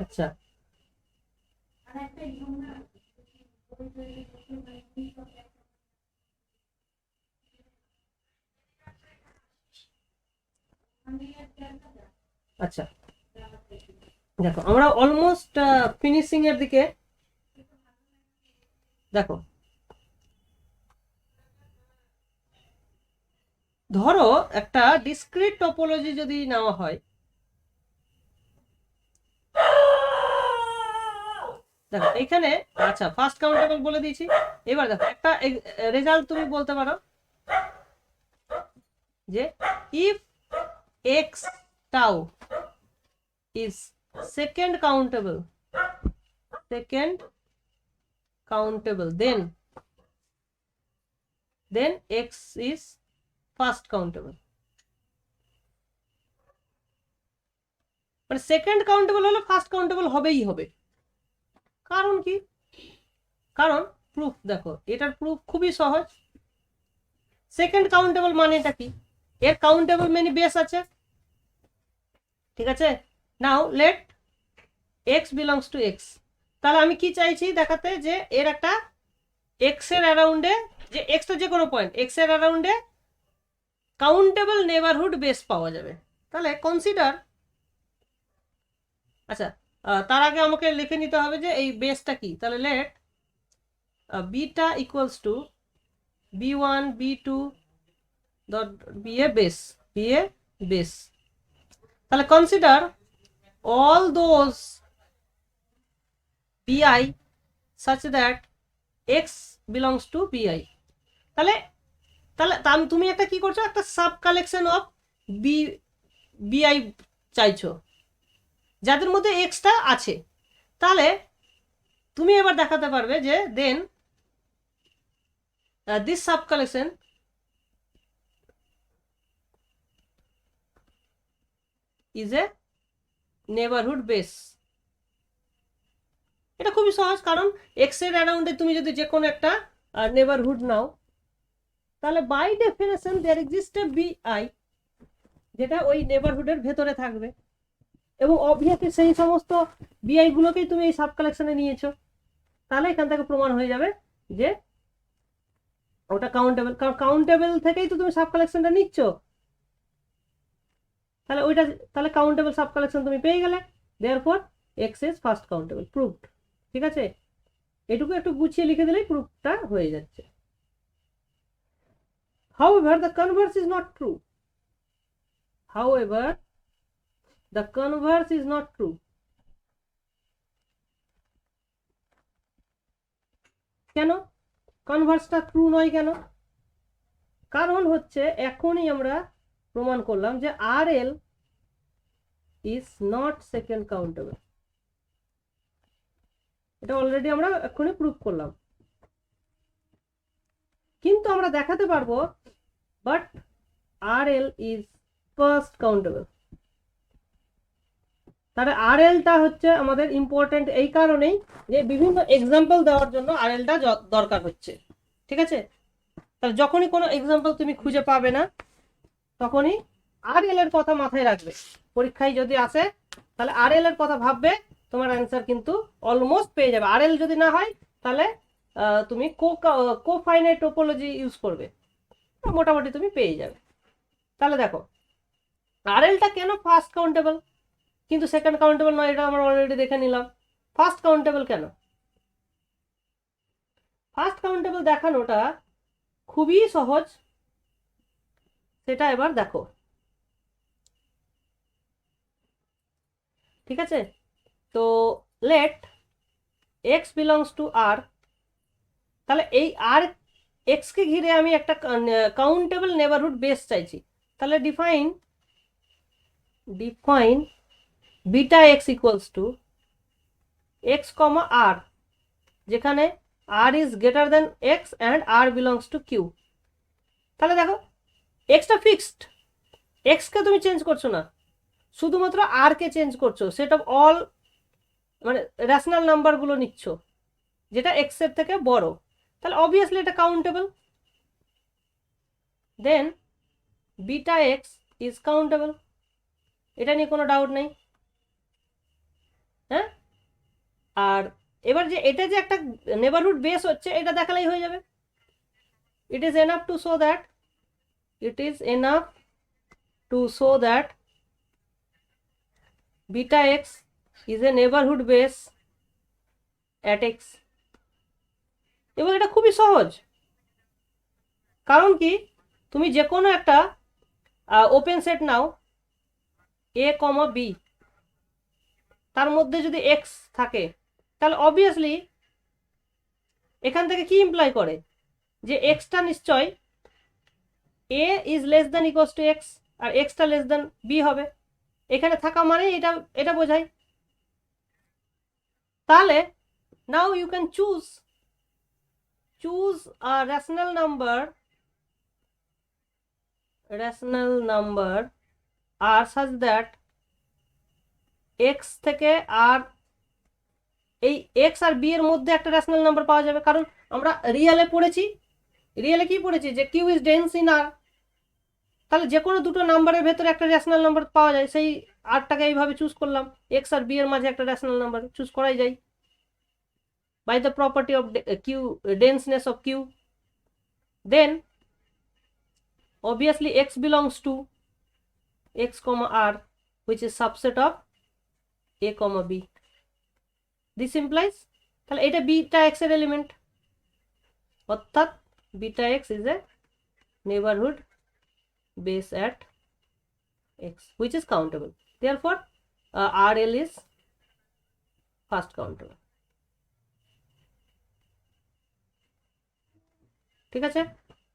[SPEAKER 1] আচ্ছা আচ্ছা দেখো আমরা অলমোস্ট ফিনিশিং এর দিকে। দেখো ধরো একটা ডিসক্রিট টপোলজি যদি নেওয়া হয়, দেখো এখানে আচ্ছা ফার্স্ট কাউন্টেবল বলে দিয়েছি। এবার দেখো একটা রেজাল্ট তুমি বলতে পারো যে if x tau is second countable, then x is first countable। মানে সেকেন্ড কাউন্টেবল হলে ফার্স্ট কাউন্টেবল হবেই হবে। কারণ কি? কারণ প্রুফ দেখো, এটার প্রুফ খুবই সহজ। সেকেন্ড কাউন্টেবল মানেটা কি? এর কাউন্টেবল মেনি বেস আছে, ঠিক আছে? নাও let x belongs to x, তাহলে আমি কি চাইছি দেখাতে যে এর একটা x এর অ্যারাউন্ডে, যে x তো যে কোনো পয়েন্ট, x এর অ্যারাউন্ডে কাউন্টেবল নেবারহুড বেস পাওয়া যাবে। তাহলে কনসিডার, আচ্ছা তার আগে আমাকে লিখে নিতে হবে যে এই বেসটা কি। তাহলে let beta equals to b1 b2 dot be a base. তাহলে consider all those bi such that x belongs to bi। তাহলে তুমি একটা কি করছো, একটা সাব কালেকশন অফ bi চাইছো যাদের মধ্যে x টা আছে। তাহলে তুমি এবার দেখাতে পারবে যে then this sub collection is a neighbourhood base. এটা খুবই সহজ, কারণ এক্স এর অ্যারাউন্ডে তুমি যদি যে কোনো একটা নেবারহুড নাও, তাহলে বাই ডেফিনেশন দেয়ার এক্সিস্ট এ বিআই যেটা ওই নেবারহুডের ভেতরে থাকবে, এবং অবভিয়াসলি সেই সমস্ত বিআই গুলোকেই তুমি এই সাব কালেকশনে নিয়েছো। তাহলে এখান থেকে প্রমাণ হয়ে যাবে যে ওটা কাউন্টেবল, কারণ কাউন্টেবল থেকেই তো তুমি সাব কালেকশনটা নিচ্ছ, তাহলে ওইটা, তাহলে কাউন্টেবল সাব কালেকশন তুমি পেয়ে গেলে, therefore x is first countable, proved. ঠিক আছে, এটুকু একটু গুছিয়ে লিখে দিলেই প্রুফটা হয়ে যাচ্ছে। However, the converse is not true. However, the converse is not true. কেন কনভার্সটা ট্রু নয় কেন? কারণ হচ্ছে এখনই আমরা প্রমাণ করলাম যে R L is not second countable, এটা অলরেডি আমরা এখনই প্রুফ করলাম। কিন্তু আমরা দেখাতে পারবো but R L is first countable. তাহলে আর এলটা হচ্ছে আমাদের ইম্পর্টেন্ট এই কারণেই যে বিভিন্ন এক্সাম্পল দেওয়ার জন্য আর এলটা দরকার হচ্ছে। ঠিক আছে, তাহলে যখনই কোনো এক্সাম্পল তুমি খুঁজে পাবে না তখনই আর এল এর কথা মাথায় রাখবে, পরীক্ষায় যদি আসে তাহলে আর এল এর কথা ভাববে, তোমার অ্যান্সার কিন্তু অলমোস্ট পেয়ে যাবে। আর এল যদি না হয় তাহলে তুমি কোফাইনাইট টোপোলজি ইউজ করবে, মোটামুটি তুমি পেয়ে যাবে। তাহলে দেখো আর এলটা কেন ফার্স্ট কাউন্টেবল কিন্তু সেকেন্ড কাউন্টেবল নয়, এটা আমরা অলরেডি দেখে নিলাম। ফার্স্ট কাউন্টেবল কেন? ফার্স্ট কাউন্টেবল দেখানোটা খুবই সহজ, সেটা এবার দেখো। ঠিক আছে, তো লেট এক্স বিলংস টু আর, তাহলে এই আর এক্স কে ঘিরে আমি একটা কাউন্টেবল নেবারহুড বেস চাইছি, তাহলে define beta x equals to x comma R, যেখানে R is greater than x and R belongs to Q. তাহলে দেখো এক্সটা ফিক্সড, এক্সকে তুমি চেঞ্জ করছো না, শুধুমাত্র আর কে চেঞ্জ করছো, সেট অফ অল মানে রেশনাল নাম্বারগুলো নিচ্ছ যেটা এক্স এর থেকে বড়, তাহলে অবভিয়াসলি এটা countable. Then beta X is countable, এটা নিয়ে কোনো ডাউট নেই। হ্যাঁ, আর এবার যে এটা যে একটা নেবারহুড বেস হচ্ছে এটা দেখালেই হয়ে যাবে। It is enough to show that, it is enough to show that beta x is a neighborhood base at x। এবং এটা খুবই সহজ, কারণ কি তুমি যে কোনো একটা open set now a, b, তার মধ্যে যদি x থাকে তাহলে অবভিয়াসলি এখান থেকে কি ইমপ্লাই করে যে এক্সটা নিশ্চয় a is less than equals to x R xটা less than b হবে, এখানে থাকা মানে এটা বোঝায়। তাহলে now you can choose a rational number r such that x থেকে আর এই x আর b এর মধ্যে একটা রেশনাল নাম্বার পাওয়া যাবে, কারণ আমরা রিয়েলে কি পড়েছি যে Q is dense in R, তাহলে যে কোনো দুটো নাম্বারের ভেতরে একটা রেশনাল নাম্বার পাওয়া যায়, সেই আরটাকে এইভাবে চুজ করলাম, এক্স আর বি এর মাঝে একটা রেশনাল নাম্বার চুজ করাই যায় by the property of Q, denseness of Q. Then obviously x belongs to x comma r which is subset of a comma b. This implies তাহলে এটা বিটা x এর এলিমেন্ট, অর্থাৎ beta x is a neighborhood base at x which is countable, therefore RL is first countable। ঠিক আছে,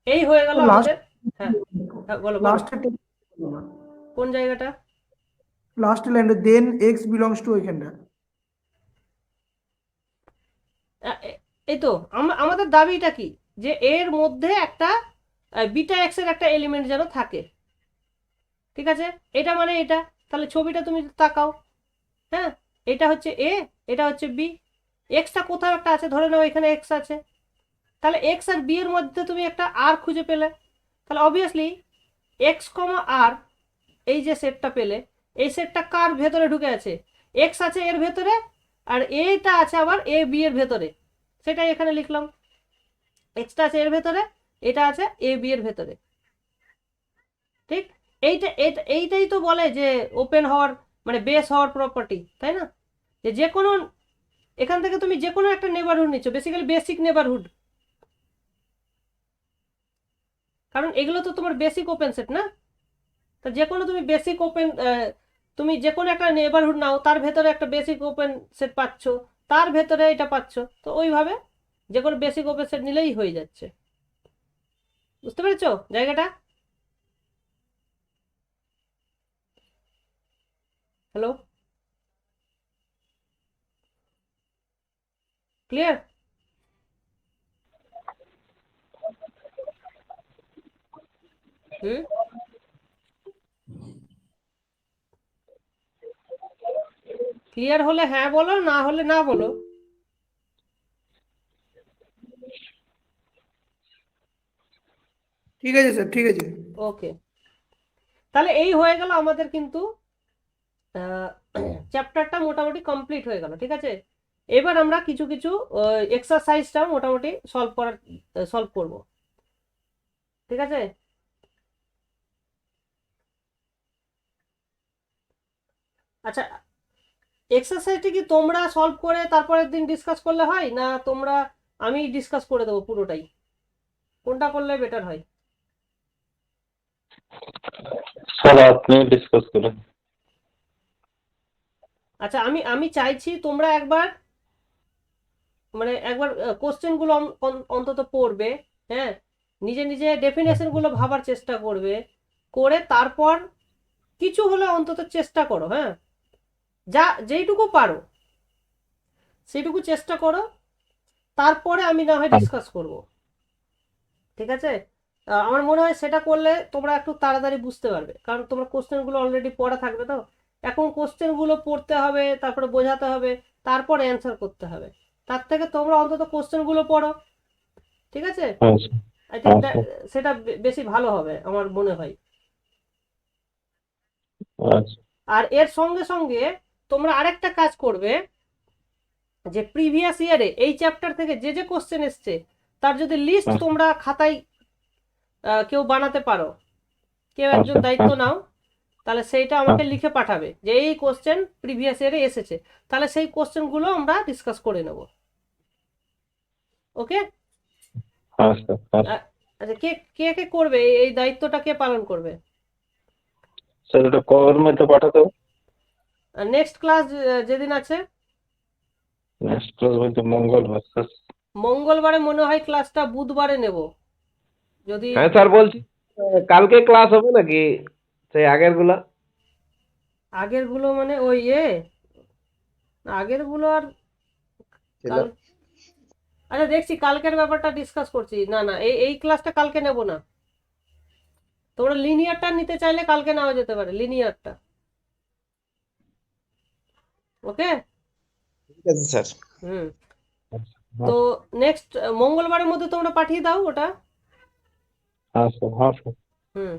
[SPEAKER 1] এই হয়ে গেল আমাদের। হ্যাঁ বলো কোন জায়গাটা?
[SPEAKER 3] Last line then X belongs to ওইখানটা।
[SPEAKER 1] এই তো আমাদের দাবিটা কি যে এর মধ্যে একটা বিটা এক্স এর একটা এলিমেন্ট যেন থাকে। ঠিক আছে, এটা মানে এটা, তাহলে ছবিটা তুমি তাকাও, হ্যাঁ এটা হচ্ছে এ, এটা হচ্ছে বি, এক্সটা কোথাও একটা আছে, ধরে নাও এখানে এক্স আছে, তাহলে এক্স আর বি এর মধ্যে তুমি একটা আর খুঁজে পেলে, তাহলে অবভিয়াসলি এক্স কমা আর এই যে সেটটা পেলে, এই সেটটা কার ভেতরে ঢুকে আছে? এক্স আছে এর ভেতরে আর এটা আছে আবার এ বি এর ভেতরে, সেটাই এখানে লিখলাম। এক্সটা আছে এর ভেতরে এটা আছে এ বি এর ভেতরে, ঠিক? এইটাই তো বলে যে ওপেন হওয়ার মানে বেস হওয়ার প্রপার্টি, তাই না? যে যে কোনো এখান থেকে তুমি যে কোনো একটা নেবারহুড নিচ্ছ, বেসিক্যালি বেসিক নেবারহুড, কারণ এগুলো তো তোমার বেসিক ওপেন সেট না? তা যে কোনো তুমি বেসিক ওপেন, তুমি যে কোনো একটা নেবারহুড নাও, তার ভেতরে একটা বেসিক ওপেন সেট পাচ্ছ, তার ভেতরে এটা পাচ্ছ, তো ওইভাবে যে কোনো বেসিক ওপেন সেট নিলেই হয়ে যাচ্ছে। বুঝতে পেরেছো জায়গাটা? Hello, clear? হুম, ক্লিয়ার হলে হ্যাঁ বলো, না হলে না বলো।
[SPEAKER 3] ঠিক আছে স্যার, ঠিক আছে।
[SPEAKER 1] ওকে, তাহলে এই হয়ে গেল আমাদের কিন্তু চ্যাপ্টারটা মোটামুটি কমপ্লিট হয়ে গেল, ঠিক আছে? এবার আমরা কিছু কিছু এক্সারসাইজটা মোটামুটি সলভ করব, ঠিক আছে? আচ্ছা, এক্সারসাইজটা কি তোমরা সলভ করে তারপরের দিন ডিসকাস করলে হয়, না তোমরা আমি ডিসকাস করে দেবো পুরোটাই? কোনটা করলে বেটার হয়?
[SPEAKER 4] স্যার আপনি ডিসকাস করেন।
[SPEAKER 1] আচ্ছা, আমি আমি চাইছি তোমরা একবার মানে একবার কোশ্চেনগুলো অন্তত পড়বে, হ্যাঁ, নিজে নিজে ডেফিনেশনগুলো ভাবার চেষ্টা করবে, করে তারপর কিছু হলে অন্তত চেষ্টা করো, হ্যাঁ, যা যেইটুকু পারো সেইটুকু চেষ্টা করো, তারপরে আমি না হয় ডিসকাস করব, ঠিক আছে? আমার মনে হয় সেটা করলে তোমরা একটু তাড়াতাড়ি বুঝতে পারবে, কারণ তোমার কোশ্চেনগুলো অলরেডি পড়া থাকবে তো। এখন কোশ্চেনগুলো পড়তে হবে, তারপরে বোঝাতে হবে, তারপরে অ্যান্সার করতে হবে। তার থেকে তোমরা অন্তত কোশ্চেনগুলো পড়ো, ঠিক আছে?
[SPEAKER 4] হ্যাঁ স্যার।
[SPEAKER 1] আই থিঙ্ক
[SPEAKER 4] হ্যাঁ স্যার।
[SPEAKER 1] সেটা বেশি ভালো হবে আমার মনে হয়।
[SPEAKER 4] আচ্ছা।
[SPEAKER 1] আর এর সঙ্গে সঙ্গে তোমরা আরেকটা কাজ করবে, যে প্রিভিয়াস ইয়ারে এই চ্যাপ্টার থেকে যে যে কোশ্চেন এসছে তার যদি লিস্ট
[SPEAKER 4] হ্যাঁ
[SPEAKER 1] তোমরা খাতায় কেউ বানাতে পারো, কেউ
[SPEAKER 4] হ্যাঁ
[SPEAKER 1] একজন
[SPEAKER 4] স্যার।
[SPEAKER 1] দায়িত্ব
[SPEAKER 4] হ্যাঁ
[SPEAKER 1] নাও, তাহলে সেইটা
[SPEAKER 4] হ্যাঁ
[SPEAKER 1] আমাকে লিখে পাঠাবে যে এই কোশ্চেন প্রিভিয়াস ইয়ারে এসেছে, তাহলে সেই কোশ্চেনগুলো আমরা ডিসকাস করে নেব, ওকে?
[SPEAKER 4] হ্যাঁ স্যার। হ্যাঁ
[SPEAKER 1] আচ্ছা, কে কে কে করবে এই দায়িত্বটা, কে পালন করবে?
[SPEAKER 4] স্যার, এটা কবের মধ্যে পাঠাতে হবে?
[SPEAKER 1] নেক্সট ক্লাস যেদিন আছে,
[SPEAKER 4] নেক্সট ক্লাস বলতে মঙ্গলবার স্যার।
[SPEAKER 1] মঙ্গলবারে মনে হয় ক্লাসটা, বুধবারে নেব যদি।
[SPEAKER 5] হ্যাঁ স্যার, বলছি কালকে ক্লাস হবে নাকি সেই আগের গুলা?
[SPEAKER 1] আগের গুলো মানে ওই আগের গুলো আর
[SPEAKER 5] ছিল।
[SPEAKER 1] কাল, আচ্ছা দেখছি, কালকের ব্যাপারটা ডিসকাস করছি। না না, এই ক্লাসটা কালকে নেব না। তোমরা লিনিয়ারটা নিতে চাইলে কালকে নেওয়া যেতে পারে, লিনিয়ারটা, ওকে?
[SPEAKER 5] ঠিক আছে স্যার।
[SPEAKER 1] হুম,
[SPEAKER 4] হ্যাঁ
[SPEAKER 1] তো নেক্সট মঙ্গলবারের মধ্যে তোমরা পাঠিয়ে দাও ওটা।
[SPEAKER 4] হ্যাঁ স্যার। হ্যাঁ স্যার।
[SPEAKER 1] হুম,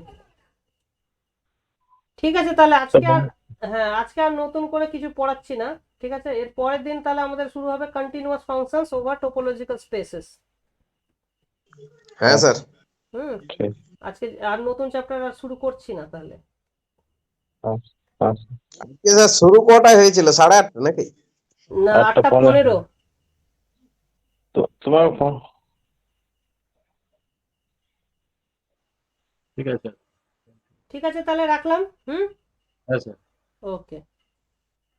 [SPEAKER 1] ঠিক আছে, তাহলে
[SPEAKER 4] স্যার
[SPEAKER 1] আজকে আর, হ্যাঁ, আজকে আর নতুন করে কিছু পড়াচ্ছি না, ঠিক আছে? এর পরের দিন তাহলে আমাদের শুরু হবে continuous functions over topological spaces.
[SPEAKER 5] হ্যাঁ স্যার।
[SPEAKER 1] হুম,
[SPEAKER 4] ঠিক।
[SPEAKER 1] আজকে আর নতুন চ্যাপ্টার আর শুরু করছি না তাহলে।
[SPEAKER 4] হ্যাঁ হ্যাঁ স্যার।
[SPEAKER 5] আজকে স্যার শুরু কটায় হয়েছিল? 8:30 নাকি?
[SPEAKER 1] না,
[SPEAKER 4] 8:15।
[SPEAKER 1] 8:15।
[SPEAKER 4] তো তোমার ফোন।
[SPEAKER 2] ঠিক আছে।
[SPEAKER 1] ঠিক আছে, তাহলে রাখলাম। হুম,
[SPEAKER 2] হ্যাঁ স্যার।
[SPEAKER 1] ওকে।